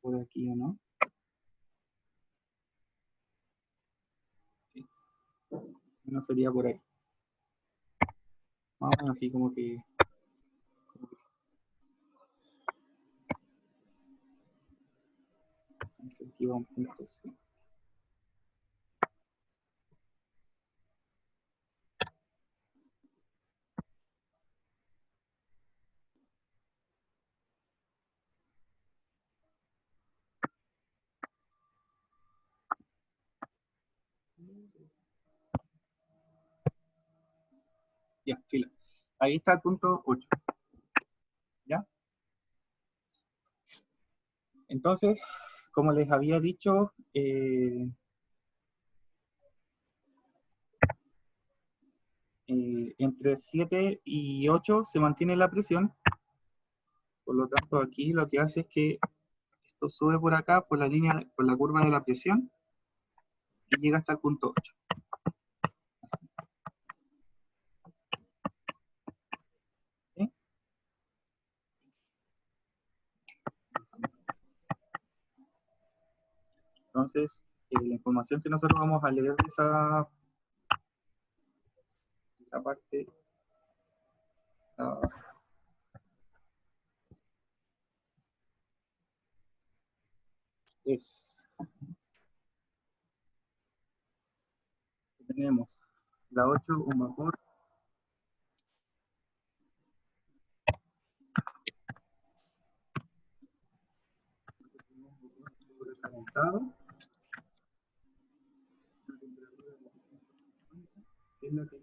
por aquí, ¿o no? Sí, no sería por ahí. Más o menos así como que entonces aquí va un punto C. Ya, filo. Ahí está el punto 8. ¿Ya? Entonces, como les había dicho, entre 7 y 8 se mantiene la presión. Por lo tanto, aquí lo que hace es que esto sube por acá, por la línea, por la curva de la presión, y llega hasta el punto 8. ¿Sí? Entonces, la información que nosotros vamos a leer de esa parte es, tenemos la 8, un vapor calentado, es la que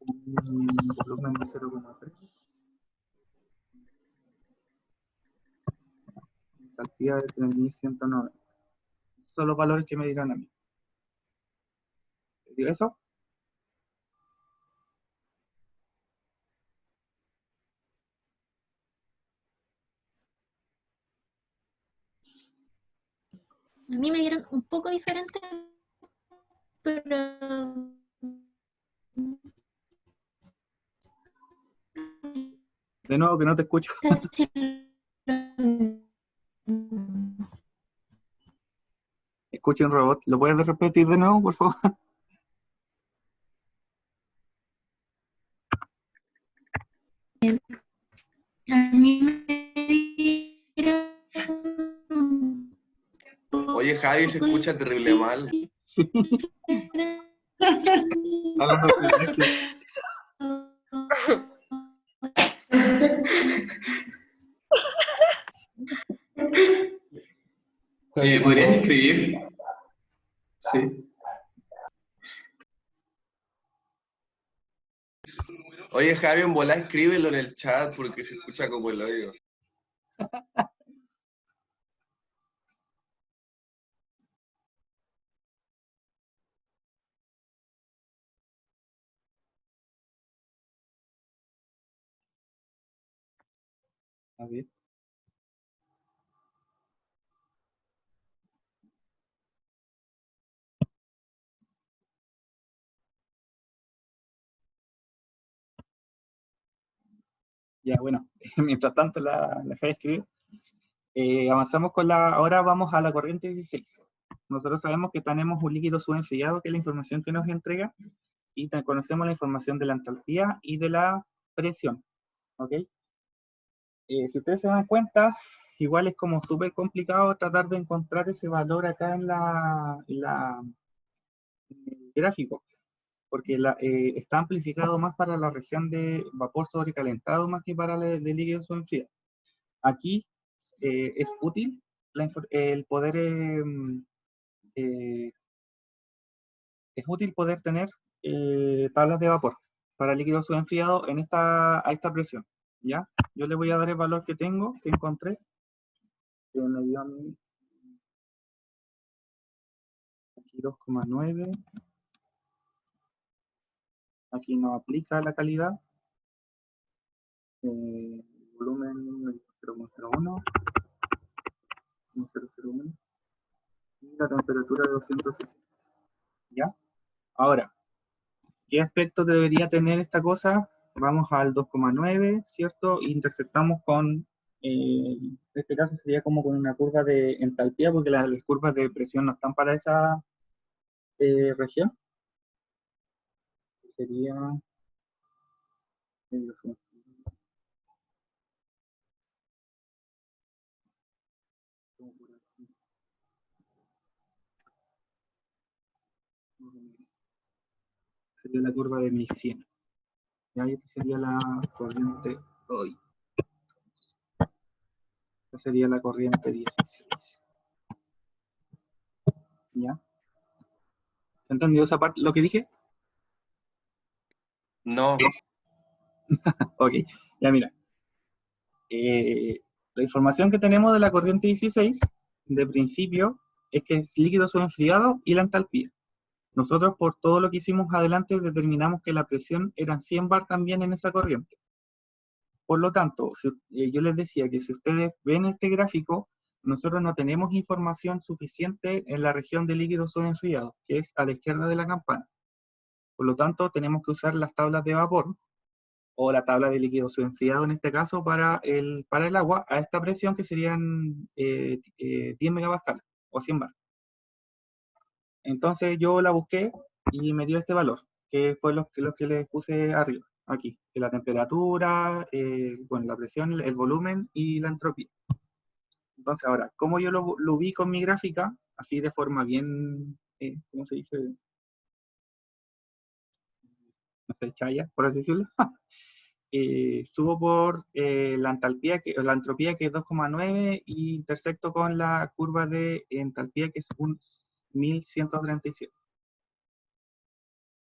un volumen de 0,3, cantidad de 3190. Son los valores que me dirán a mí. ¿Digo eso? A mí me dieron un poco diferente, pero De nuevo que no te escucho. casi Escucho un robot. ¿Lo puedes repetir de nuevo, por favor? a mí me dieron un Oye, Javi, se poco escucha terrible mal. diferente. Hablando de silencio. ¿Podrías escribir? Sí. Oye, Javi, en volá, escríbelo en el chat porque se escucha como el hoyo. A ver. Ya, bueno, mientras tanto la Javi escribe. Avanzamos con ahora vamos a la corriente 16. Nosotros sabemos que tenemos un líquido subenfriado, que es la información que nos entrega, y conocemos la información de la entalpía y de la presión. ¿Ok? Si ustedes se dan cuenta, igual es como súper complicado tratar de encontrar ese valor acá en el gráfico, porque está amplificado más para la región de vapor sobrecalentado más que para de líquido subenfriado. Aquí es útil el poder es útil poder tener tablas de vapor para líquido subenfriado a esta presión. ¿Ya? Yo le voy a dar el valor que tengo, que encontré, que me dio a mí aquí 2,9. Aquí no aplica la calidad. Volumen 0,01, 0,001 y la temperatura de 260. ¿Ya? Ahora, ¿qué aspecto debería tener esta cosa? Vamos al 2,9, ¿cierto? Intersectamos con, en este caso sería como con una curva de entalpía, porque las curvas de presión no están para esa región. Sería... sería la curva de 1100. Y ahí sería la corriente hoy. Esta sería la corriente 16. ¿Ya? ¿Se entendió esa parte, lo que dije? No, Ok, ya mira. La información que tenemos de la corriente 16, de principio, es que es líquido subenfriado y la entalpía. Nosotros, por todo lo que hicimos adelante, determinamos que la presión eran 100 bar también en esa corriente. Por lo tanto, yo les decía que si ustedes ven este gráfico, nosotros no tenemos información suficiente en la región de líquido subenfriado, que es a la izquierda de la campana. Por lo tanto, tenemos que usar las tablas de vapor, o la tabla de líquido subenfriado en este caso, para el agua, a esta presión que serían 10 megapascales o 100 bar. Entonces yo la busqué y me dio este valor, que fue lo que les puse arriba, aquí, que la temperatura, bueno, la presión, el volumen y la entropía. Entonces ahora, ¿cómo yo lo ubico en mi gráfica? Así de forma bien, ¿cómo se dice? No sé, chaya, por así decirlo. Subo por la entropía que es 2,9 y intersecto con la curva de entalpía que es 1137.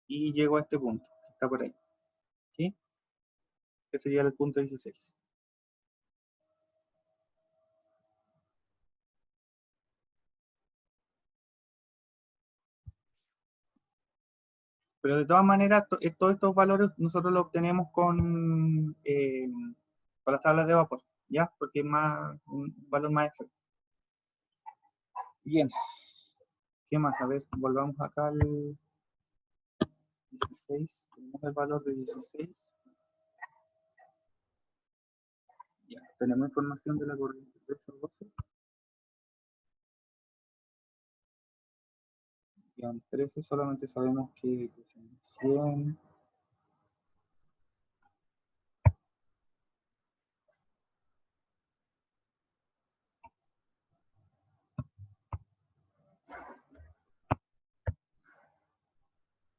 Y llego a este punto, que está por ahí. ¿Sí? Que sería el punto 16. Pero de todas maneras, todos estos valores nosotros los obtenemos con las tablas de vapor, ¿ya? Porque es un valor más exacto. Bien, ¿qué más? A ver, volvamos acá al 16. Tenemos el valor de 16. Ya, tenemos información de la corriente 13 o 12. Y en 13 solamente sabemos que 100.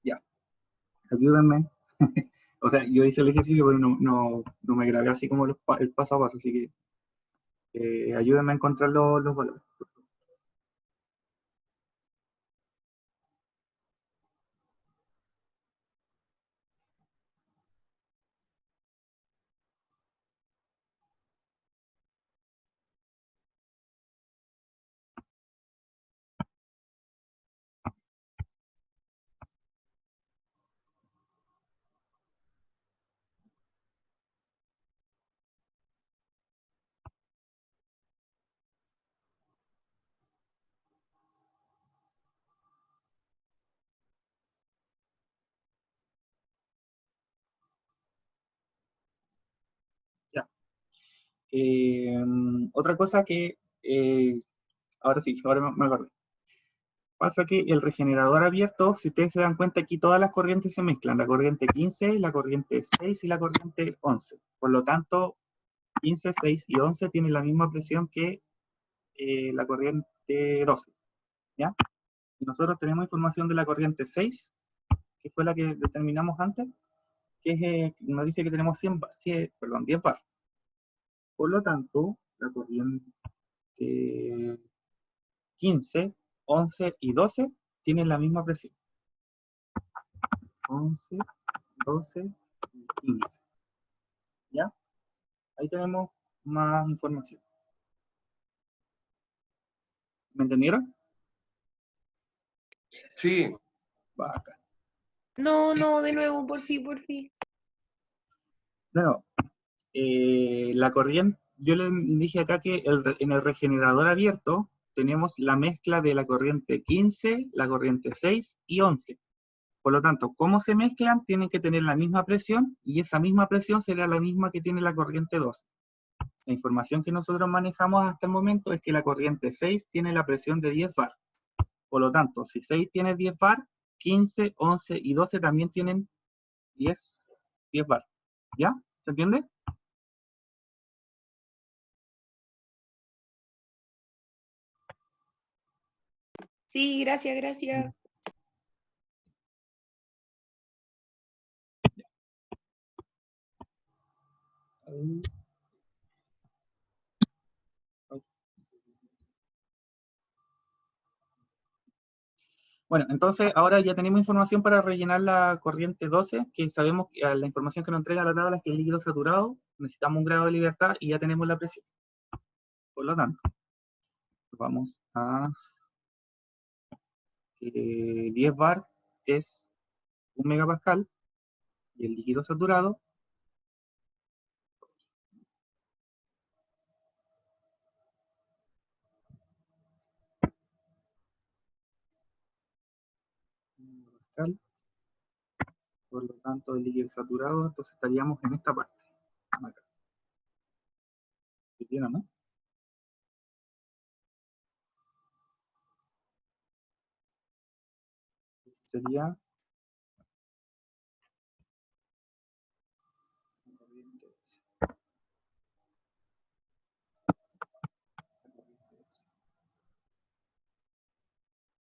Ya, ayúdenme. O sea, yo hice el ejercicio, pero no me grabé así como el paso a paso, así que ayúdenme a encontrar los valores. Ya. Otra cosa que, ahora sí, ahora me acordé. Pasa que el regenerador abierto, si ustedes se dan cuenta, aquí todas las corrientes se mezclan, la corriente 15, la corriente 6 y la corriente 11. Por lo tanto, 15, 6 y 11 tienen la misma presión que la corriente 12, ¿ya? Y nosotros tenemos información de la corriente 6, que fue la que determinamos antes, que nos dice que tenemos 10 bar. Por lo tanto, la corriente 15, 11 y 12 tienen la misma presión. 11, 12 y 15. ¿Ya? Ahí tenemos más información. ¿Me entendieron? sí, Bacán. No, de nuevo, por fin. Bueno, la corriente, yo le dije acá que en el regenerador abierto tenemos la mezcla de la corriente 15, la corriente 6 y 11. Por lo tanto, ¿cómo se mezclan? Tienen que tener la misma presión y esa misma presión será la misma que tiene la corriente 12. La información que nosotros manejamos hasta el momento es que la corriente 6 tiene la presión de 10 bar. Por lo tanto, si 6 tiene 10 bar, 15, 11 y 12 también tienen 10 bar. ¿Ya? ¿Se entiende? Sí, gracias. Bueno, entonces ahora ya tenemos información para rellenar la corriente 12, que sabemos que la información que nos entrega la tabla es que el líquido saturado, necesitamos un grado de libertad y ya tenemos la presión. Por lo tanto, vamos a 10 bar es 1 megapascal y el líquido saturado pascal. Por lo tanto, el líquido saturado, entonces estaríamos en esta parte. Acá. ¿Bien o no? Sería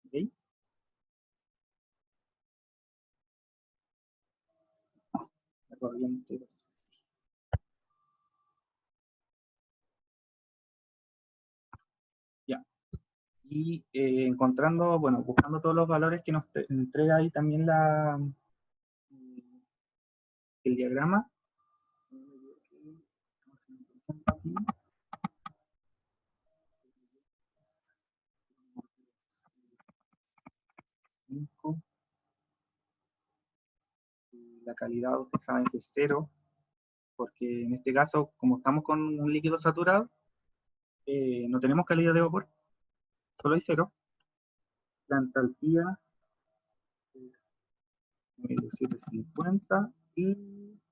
¿ok? La corriente 2. Ya. Y encontrando, bueno, buscando todos los valores que nos entrega ahí también el diagrama. La calidad, ustedes saben que es 0, porque en este caso, como estamos con un líquido saturado, no tenemos calidad de vapor, solo hay 0. La entalpía es 750 y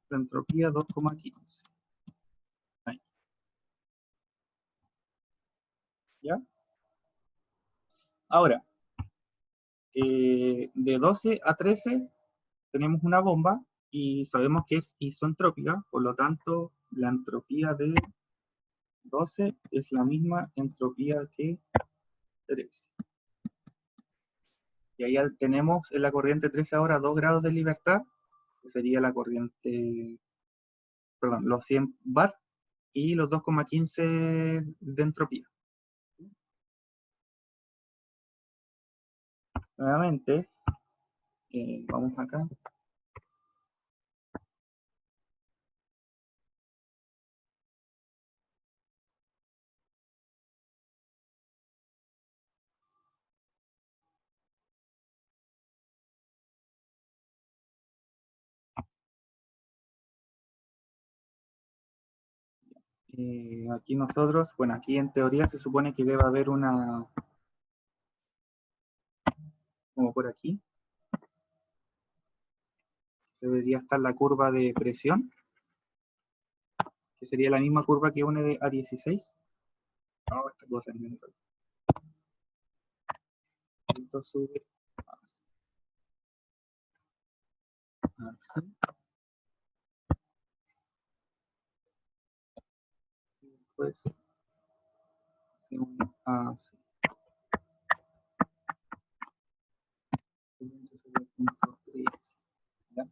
la entropía 2,15. Ahí. ¿Ya? Ahora, de 12 a 13 tenemos una bomba y sabemos que es isentrópica, por lo tanto, la entropía de 12 es la misma entropía que 13. Y ahí tenemos en la corriente 13 ahora 2 grados de libertad, que sería la corriente, perdón, los 100 bar y los 2,15 de entropía. Nuevamente, vamos acá. Aquí nosotros, bueno, aquí en teoría se supone que debe haber una, como por aquí, se debería estar la curva de presión, que sería la misma curva que une a 16. No, esta cosa es medio. Esto sube así. Y después se une así. ¿Ya?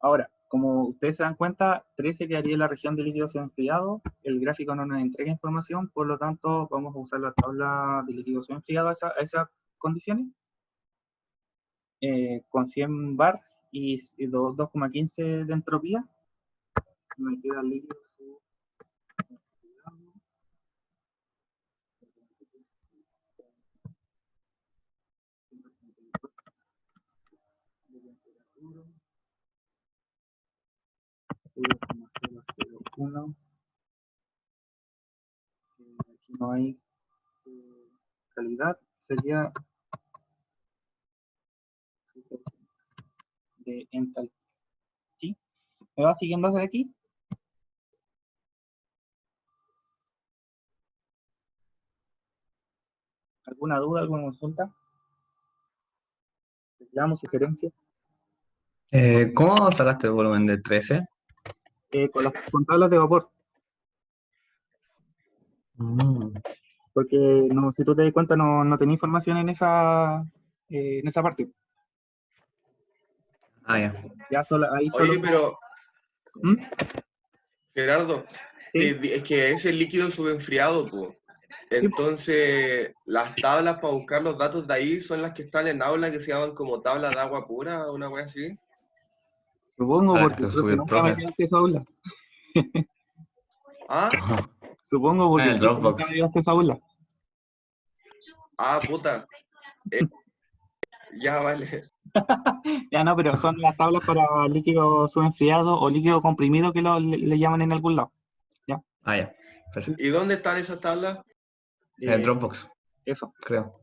Ahora, como ustedes se dan cuenta, 13 quedaría en la región de líquidos enfriados. El gráfico no nos entrega información, por lo tanto, vamos a usar la tabla de líquidos enfriados a esas condiciones. Con 100 bar y 2,15 de entropía, me queda líquido de temperatura 0,001. Aquí no hay calidad, sería de entalpía. ¿Sí? ¿Me va siguiendo desde aquí? ¿Alguna duda, alguna consulta? ¿Les damos sugerencias? ¿Cómo sacaste el volumen de 13? Con tablas de vapor. Mm. Porque no, si tú te das cuenta, no tenía información en esa parte. Ah, ya. Ya ahí solo. Oye, pero, ¿Mm? Gerardo, Sí. es que ese líquido subenfriado, pues. Entonces, las tablas para buscar los datos de ahí son las que están en aula que se llaman como tabla de agua pura o una wea así. Supongo, Ah, porque que el subí profe el nunca me profe. dio acceso a aula. Ah, Supongo porque En el el profe nunca Dropbox. me dio acceso a aula. puta. Ya vale. Ya no, pero son las tablas para líquido subenfriado o líquido comprimido que le llaman en algún lado. Ya, Ah, ya. Perfecto. ¿Y dónde están esas tablas? En el eh, Dropbox, eso. creo.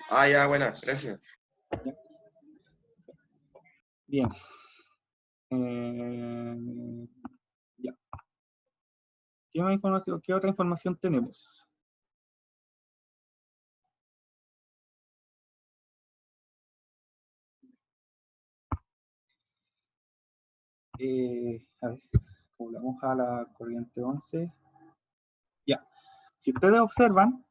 Ah, ya, buena, gracias. Ya. Bien. Ya. ¿Qué otra información tenemos? A ver, volvamos a la corriente 11. Ya. Si ustedes observan,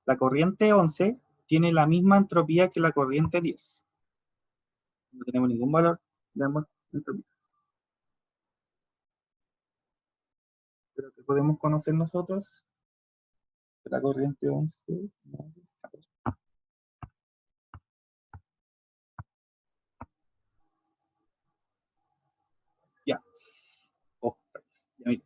la corriente 11 tiene la misma entropía que la corriente 10. No tenemos ningún valor de ambas entropías. Pero que podemos conocer nosotros de la corriente 11. Ya. Oh, ya mira.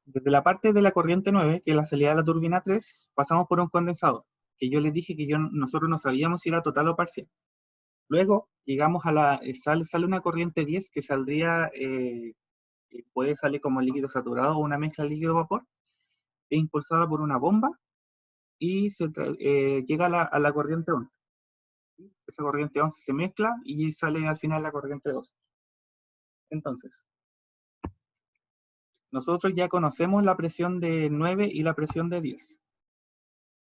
Desde la parte de la corriente 9, que es la salida de la turbina 3, pasamos por un condensador, que yo les dije que nosotros no sabíamos si era total o parcial. Luego llegamos a sale una corriente 10 que saldría, puede salir como líquido saturado o una mezcla líquido-vapor, es impulsada por una bomba y llega a la corriente 11. Esa corriente 11 se mezcla y sale al final la corriente 12. Entonces, nosotros ya conocemos la presión de 9 y la presión de 10.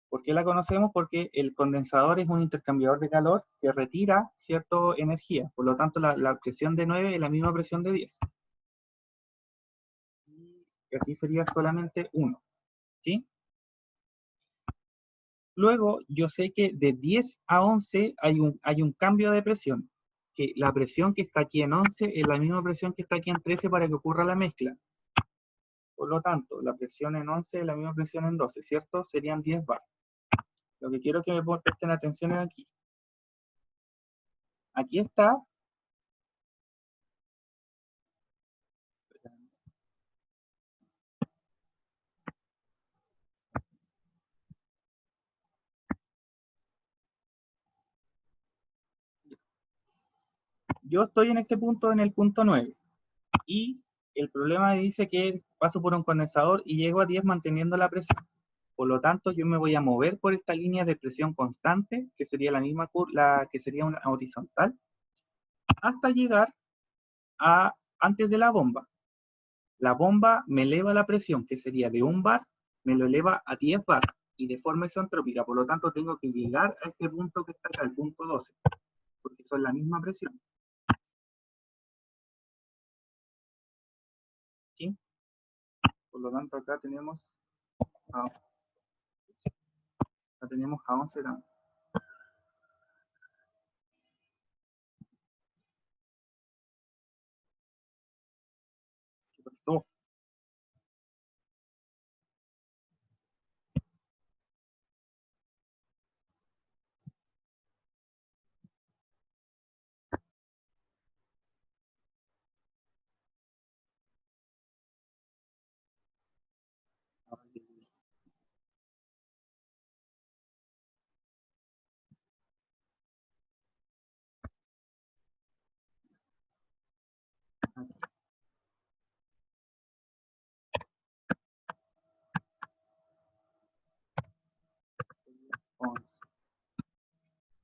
¿Por qué la conocemos? Porque el condensador es un intercambiador de calor que retira cierta energía. Por lo tanto, la presión de 9 es la misma presión de 10. Y aquí sería solamente 1. ¿Sí? Luego, yo sé que de 10 a 11 hay un cambio de presión. Que la presión que está aquí en 11 es la misma presión que está aquí en 13 para que ocurra la mezcla. Por lo tanto, la presión en 11 es la misma presión en 12, ¿cierto? Serían 10 bar. Lo que quiero que me presten atención es aquí. Aquí está. Yo estoy en este punto, en el punto 9. Y el problema dice que paso por un condensador y llego a 10 manteniendo la presión. Por lo tanto, yo me voy a mover por esta línea de presión constante, que sería la misma curva, que sería una horizontal, hasta llegar a antes de la bomba. La bomba me eleva la presión, que sería de 1 bar, me lo eleva a 10 bar, y de forma isentrópica. Por lo tanto, tengo que llegar a este punto que está acá, el punto 12, porque son la misma presión. ¿Sí? Por lo tanto, acá tenemos a 11 también. ¿Qué pasó?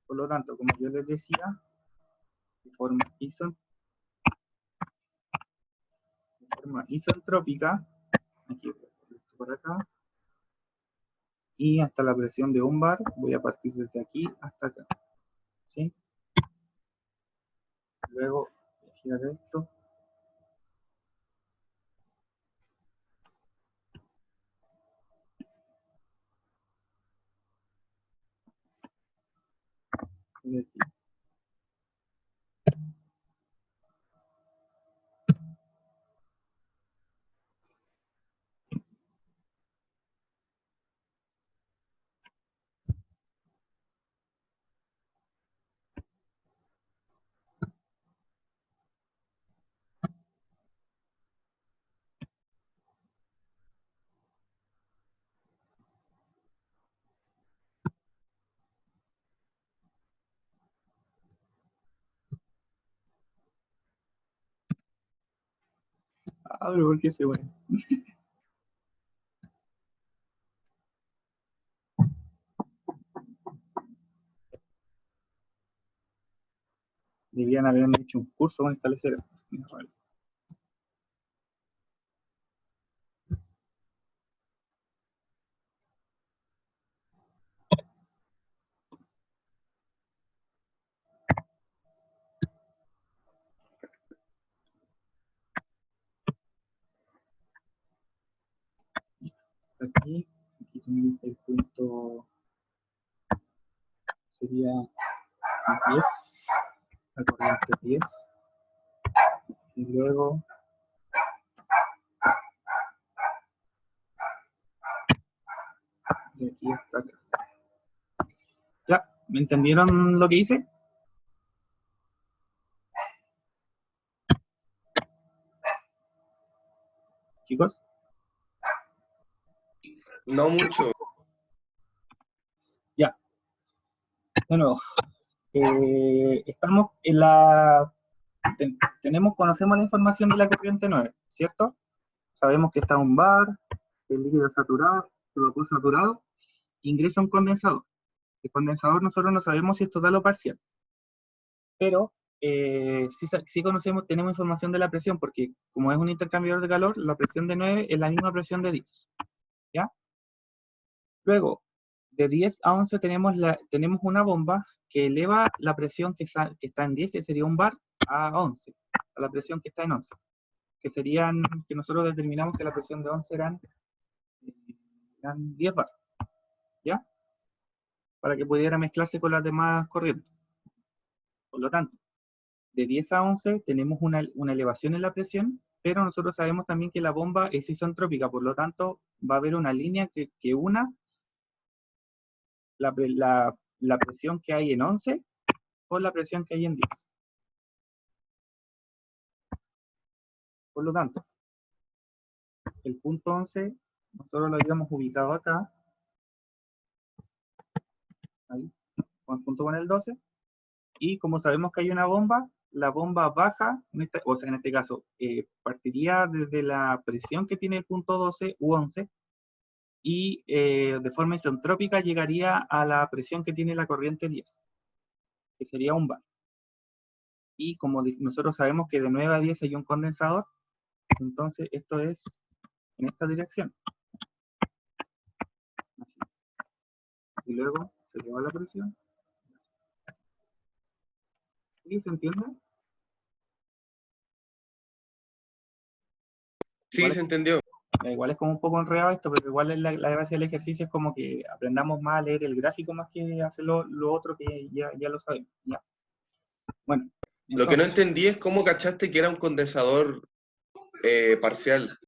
Por lo tanto, como yo les decía, de forma isentrópica, aquí por acá, y hasta la presión de 1 bar, voy a partir desde aquí hasta acá. ¿Sí? Luego, voy a girar esto. Y aquí. pero ¿por qué se mueve? Debían haberme hecho un curso con esta lecera. Aquí tenemos el punto, sería 10, la corriente 10, y luego de aquí hasta acá. ¿Ya? ¿Me entendieron lo que hice? Chicos, No mucho. ya. De nuevo, estamos en la... conocemos la información de la corriente 9, ¿cierto? Sabemos que está un bar, el líquido saturado, el vapor saturado, ingresa un condensador. El condensador nosotros no sabemos si es total o parcial, pero sí conocemos, tenemos información de la presión, porque como es un intercambiador de calor, la presión de 9 es la misma presión de 10, ¿ya? Luego, de 10 a 11 tenemos una bomba que eleva la presión que está en 10, que sería un bar, a 11, a la presión que está en 11, que nosotros determinamos que la presión de 11 eran 10 bar, ¿ya? Para que pudiera mezclarse con las demás corrientes. Por lo tanto, de 10 a 11 tenemos una elevación en la presión, pero nosotros sabemos también que la bomba es isentrópica, por lo tanto va a haber una línea que una la presión que hay en 11 con la presión que hay en 10. Por lo tanto, el punto 11 nosotros lo habíamos ubicado acá, ahí, junto con el 12, y como sabemos que hay una bomba, la bomba baja, o sea, en este caso, partiría desde la presión que tiene el punto 12 u 11, y de forma isentrópica llegaría a la presión que tiene la corriente 10, que sería un bar. Y como nosotros sabemos que de 9 a 10 hay un condensador, entonces esto es en esta dirección. Así. Y luego se eleva la presión. ¿Sí se entiende? Sí, se entendió. Igual es como un poco enredado esto, pero igual la gracia del ejercicio es como que aprendamos más a leer el gráfico más que hacer lo otro que ya lo sabemos. ¿Ya? Bueno. Lo que no Entonces, entendí es cómo cachaste que era un condensador parcial.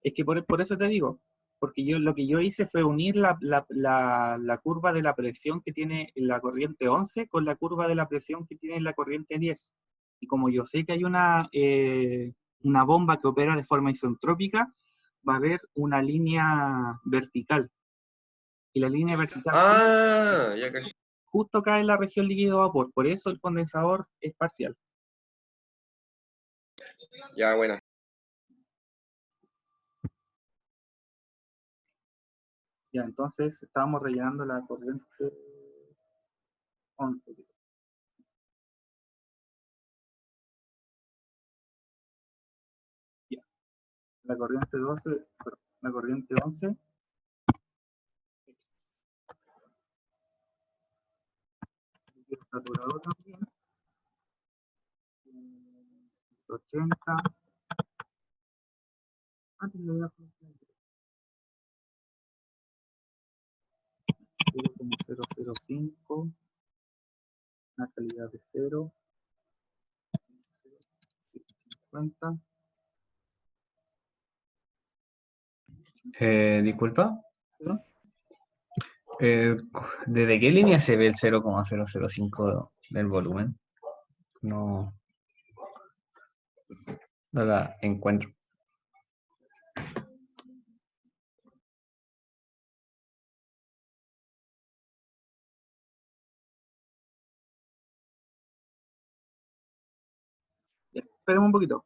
es que por eso te digo, porque lo que yo hice fue unir la curva de la presión que tiene la corriente 11 con la curva de la presión que tiene la corriente 10. Y como yo sé que hay una bomba que opera de forma isentrópica, va a haber una línea vertical. Y la línea vertical Ya caché. justo cae en la región líquido-vapor. Por eso el condensador es parcial. Ya, buena. Ya, entonces estábamos rellenando la corriente 11. Ya. La corriente 12, la corriente 11 saturado también, 80, antes le voy a poner 0,005, una calidad de 0, 50. Disculpa, ¿No? ¿desde qué línea se ve el 0,005 del volumen? No, no la encuentro. Ya, esperemos un poquito.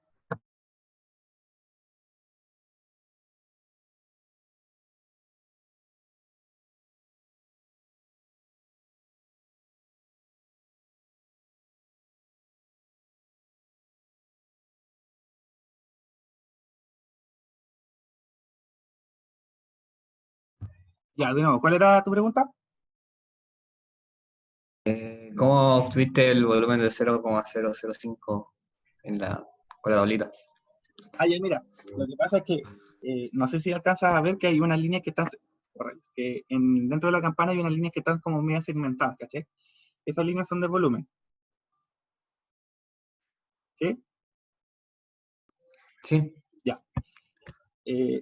Ya, de nuevo, ¿cuál era tu pregunta? ¿Cómo obtuviste el volumen de 0,005 con la tablita? Ah, ya, mira, lo que pasa es que no sé si alcanzas a ver que hay unas líneas que están, que dentro de la campana hay unas líneas que están como medio segmentadas, ¿cachai? Esas líneas son de volumen. ¿Sí? Sí. Ya.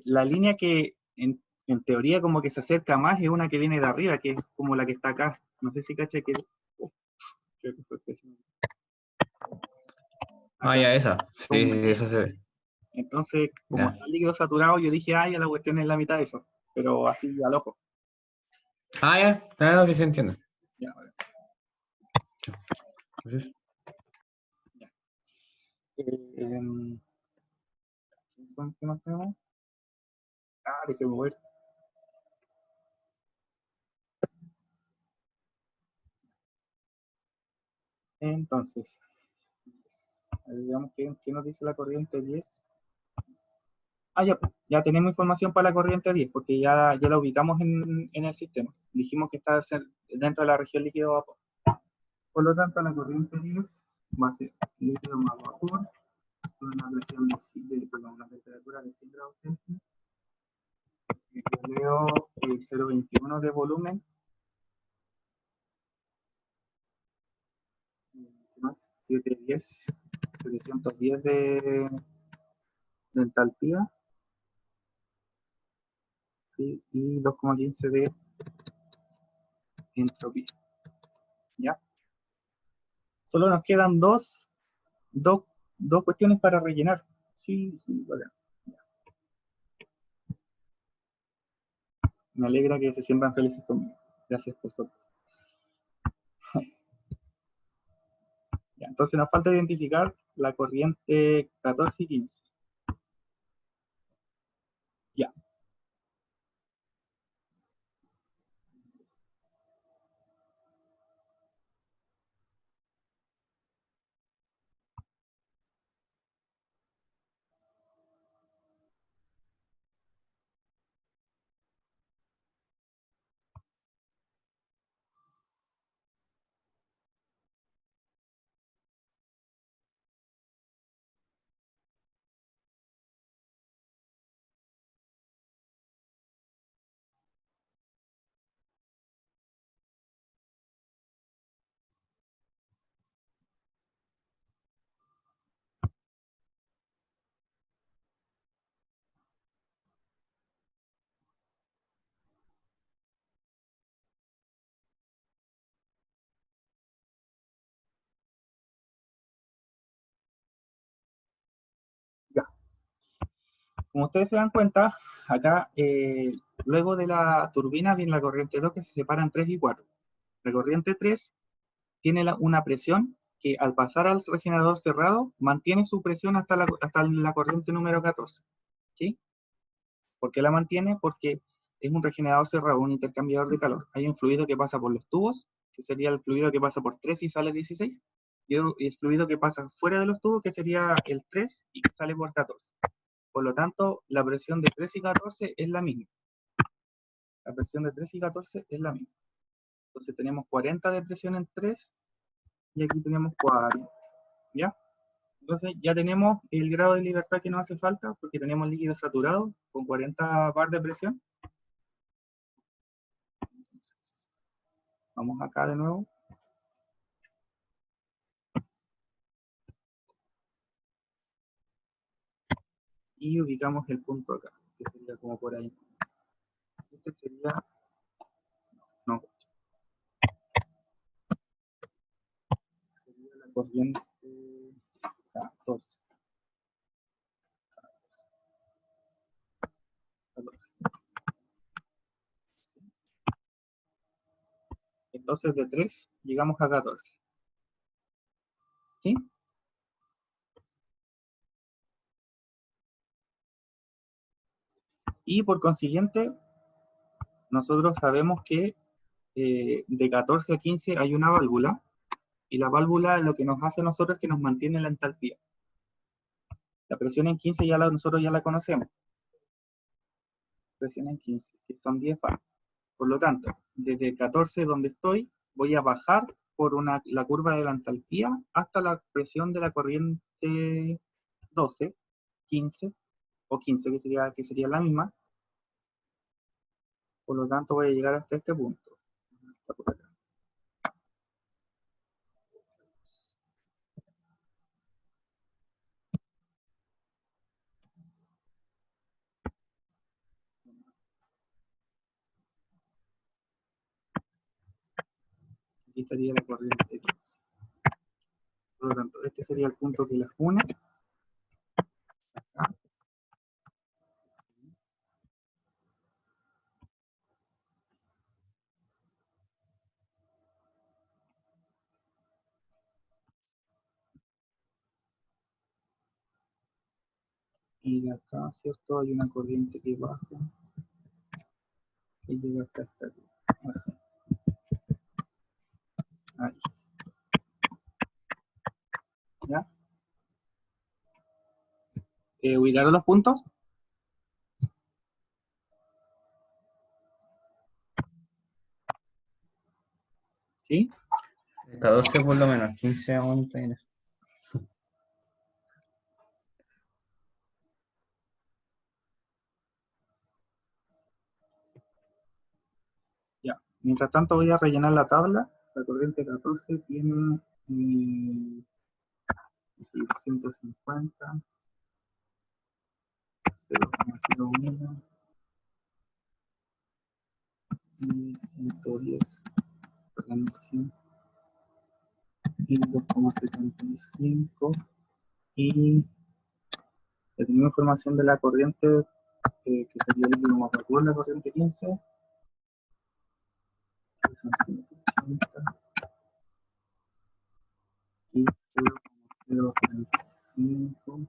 La línea que en teoría como que se acerca más es una que viene de arriba, que es como la que está acá. No sé si caché que... creo que fue pésimo. Ah, Acá. ya, esa. Sí, Como sí, sí, esa se ve. Entonces, como Ya. está el líquido saturado, yo dije, ya la cuestión es la mitad de eso. Pero así al ojo. Ah, ya, claro que se entiende. Ya, vale. Entonces, Ya. ¿Qué más tenemos? Ah, déjame mover. Entonces, veamos qué nos dice la corriente 10. Ah, ya, pues, ya tenemos información para la corriente 10, porque ya la ubicamos en el sistema. Dijimos que está dentro de la región líquido-vapor. Por lo tanto, la corriente 10 va a ser líquido más vapor, con una presión perdón, una temperatura de 100 grados Celsius. Yo leo 0,21 de volumen. 710, 710 de entalpía, ¿sí? Y 2,15 de entropía. ¿Ya? Solo nos quedan dos cuestiones para rellenar. Sí, vale. Me alegra que se sientan felices conmigo. Gracias por su... Ya, entonces nos falta identificar la corriente 14 y 15. Ya. Ya. Como ustedes se dan cuenta, acá luego de la turbina viene la corriente 2 que se separan 3 y 4. La corriente 3 tiene una presión que al pasar al regenerador cerrado mantiene su presión hasta la corriente número 14. ¿Sí? ¿Por qué la mantiene? Porque es un regenerador cerrado, un intercambiador de calor. Hay un fluido que pasa por los tubos, que sería el fluido que pasa por 3 y sale 16, y el fluido que pasa fuera de los tubos, que sería el 3 y que sale por 14. Por lo tanto, la presión de 3 y 14 es la misma. La presión de 3 y 14 es la misma. Entonces tenemos 40 de presión en 3 y aquí tenemos 40. ¿Ya? Entonces ya tenemos el grado de libertad que nos hace falta porque tenemos líquido saturado con 40 bar de presión. Vamos acá de nuevo. Y ubicamos el punto acá, que sería como por ahí. Este sería... No. Sería la corriente 14. Entonces de 3 llegamos a 14. ¿Sí? Y por consiguiente, nosotros sabemos que de 14 a 15 hay una válvula, y la válvula lo que nos hace a nosotros es que nos mantiene la entalpía. La presión en 15 nosotros ya la conocemos. Presión en 15, que son 10 bar. Por lo tanto, desde 14 donde estoy, voy a bajar por la curva de la entalpía hasta la presión de la corriente 12, 15 o 15, que sería la misma. Por lo tanto, voy a llegar hasta este punto. Está por acá. Aquí estaría la corriente 15. Por lo tanto, este sería el punto que las une. Acá. Y de acá, ¿cierto? Hay una corriente que baja, que llega hasta aquí. Así. Ahí. ¿Ya? ¿Ubicaron los puntos? ¿Sí? 14 por lo menos, 15 aún tienes. Ya. Mientras tanto voy a rellenar la tabla. La corriente 14 tiene 150, 0,01 y 110 y 2,75 y ya tenemos información de la corriente que sería el líquido más vapor, la corriente 15, que son 180 y 0,035,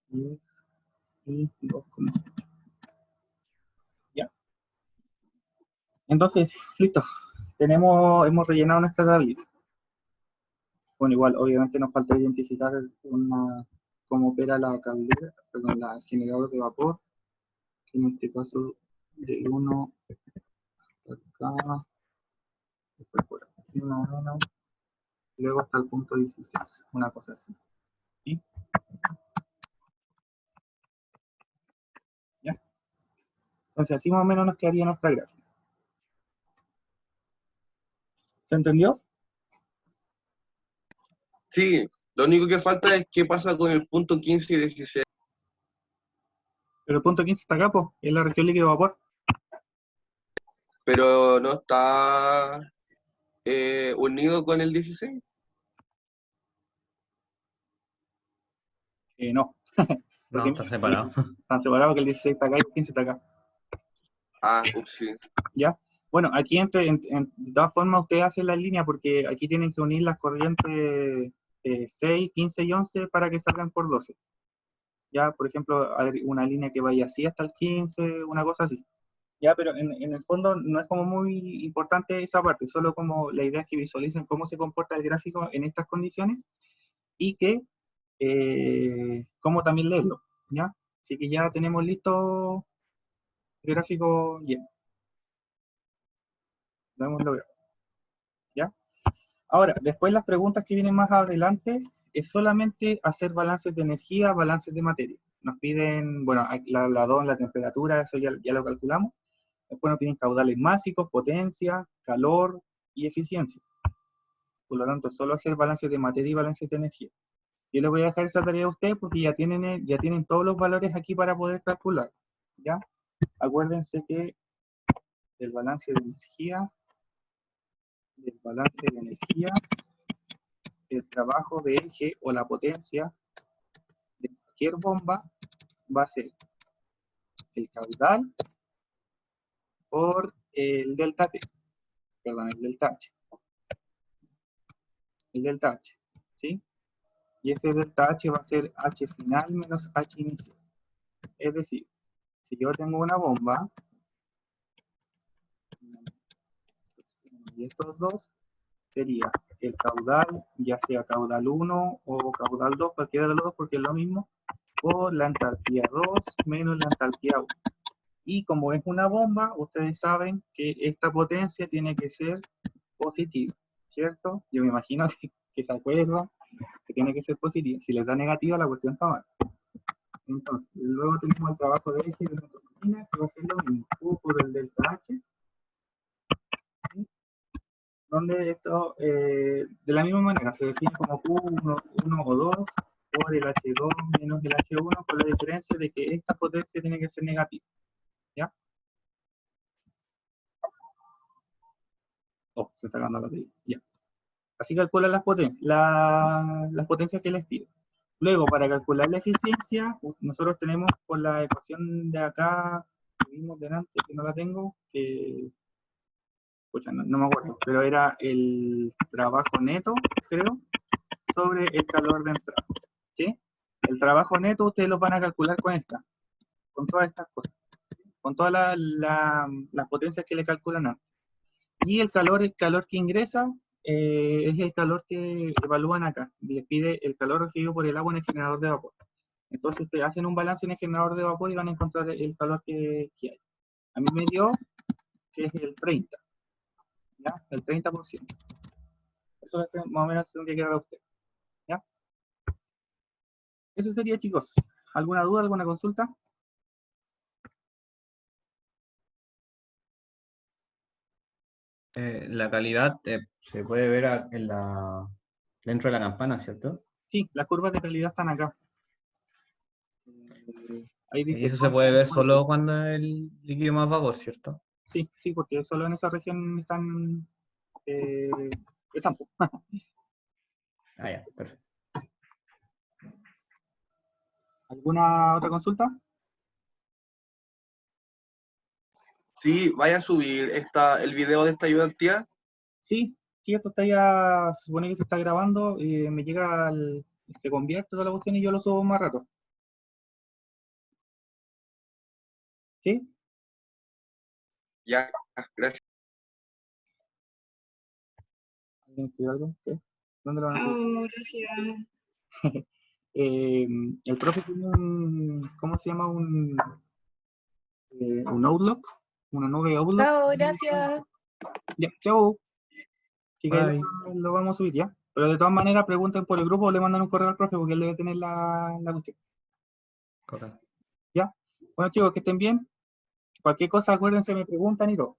10 y 2,8. Ya. Entonces, listo. Hemos rellenado nuestra tablita. Bueno, igual, obviamente nos falta identificar cómo opera la caldera, perdón, la generador de vapor, que en este caso de 1 hasta acá, después por aquí más o menos, y luego hasta el punto 16, una cosa así. ¿Sí? ¿Ya? Entonces así más o menos nos quedaría nuestra gráfica. ¿Se entendió? Sí, lo único que falta es qué pasa con el punto 15 y 16. Pero el punto 15 está acá, pues, es la región líquido vapor. Pero no está unido con el 16. No. No, está separado. Están separados, que el 16 está acá y el 15 está acá. Ah, ups, sí. ¿Ya? Bueno, aquí de todas formas ustedes hacen la línea porque aquí tienen que unir las corrientes 6, 15 y 11 para que salgan por 12. Ya, por ejemplo, hay una línea que vaya así hasta el 15, una cosa así. Ya, pero en el fondo no es como muy importante esa parte, solo como la idea es que visualicen cómo se comporta el gráfico en estas condiciones y que cómo también leerlo, ¿ya? Así que ya tenemos listo el gráfico lleno. Lo hemos logrado, ¿ya? Ahora, después las preguntas que vienen más adelante es solamente hacer balances de energía, balances de materia. Nos piden, bueno, la 2, la temperatura, eso ya lo calculamos. Después nos piden caudales máxicos, potencia, calor y eficiencia. Por lo tanto, solo hacer balances de materia y balances de energía. Yo les voy a dejar esa tarea a ustedes porque ya tienen todos los valores aquí para poder calcular. ¿Ya? Acuérdense que del balance de energía, el trabajo de eje o la potencia de cualquier bomba va a ser el caudal por el delta T, perdón, el delta H. El delta H, ¿sí? Y ese delta H va a ser H final menos H inicial. Es decir, si yo tengo una bomba, y estos dos sería el caudal, ya sea caudal 1 o caudal 2, cualquiera de los dos porque es lo mismo, por la entalpía 2 menos la entalpía 1. Y como es una bomba, ustedes saben que esta potencia tiene que ser positiva, ¿cierto? Yo me imagino que se acuerdan que tiene que ser positiva. Si les da negativa, la cuestión está mal. Entonces, luego tenemos el trabajo de eje de nuestra oficina, que va a ser lo mismo, Q por el delta H, ¿sí? Donde esto, de la misma manera, se define como Q1 o 2 por el H2 menos el H1, con la diferencia de que esta potencia tiene que ser negativa, ¿ya? Oh, se está ganando la batería, ya. Así calculan las potencias, las potencias que les pido. Luego, para calcular la eficiencia, nosotros tenemos por la ecuación de acá, que vimos delante, que no la tengo, que, pucha, no me acuerdo, pero era el trabajo neto, creo, sobre el calor de entrada, ¿sí? El trabajo neto ustedes lo van a calcular con esta, con todas estas cosas, ¿sí? Con todas las potencias que le calculan antes. Y el calor que ingresa es el calor que evalúan acá. Les pide el calor recibido por el agua en el generador de vapor. Entonces ustedes hacen un balance en el generador de vapor y van a encontrar el calor que hay. A mí me dio que es el 30, ¿ya? El 30%. Eso es más o menos lo que queda usted, ¿ya? Eso sería, chicos. ¿Alguna duda, alguna consulta? La calidad se puede ver dentro de la campana, ¿cierto? Sí, las curvas de calidad están acá. Ahí Y dice eso se puede ver constante. solo cuando el líquido más vapor, ¿cierto? Sí, sí, porque solo en esa región están... están. Ah, ya, perfecto. ¿Alguna otra consulta? Sí, vaya a subir el video de esta ayudantía. Sí, sí, esto está ya, se supone que se está grabando, me llega, se convierte toda la cuestión y yo lo subo más rato. ¿Sí? Ya, gracias. ¿Alguien escribió algo? ¿Qué? ¿Dónde lo van a subir? Oh, gracias. El profe tiene ¿cómo se llama? Un Outlook, una nube Outlook. Chao, gracias. Ya, chao. Chicas, Bye. lo vamos a subir ya. Pero de todas maneras pregunten por el grupo o le mandan un correo al profe porque él debe tener la cuestión. Correcto. ¿Ya? Bueno chicos, que estén bien. Cualquier cosa acuérdense, me preguntan y todo.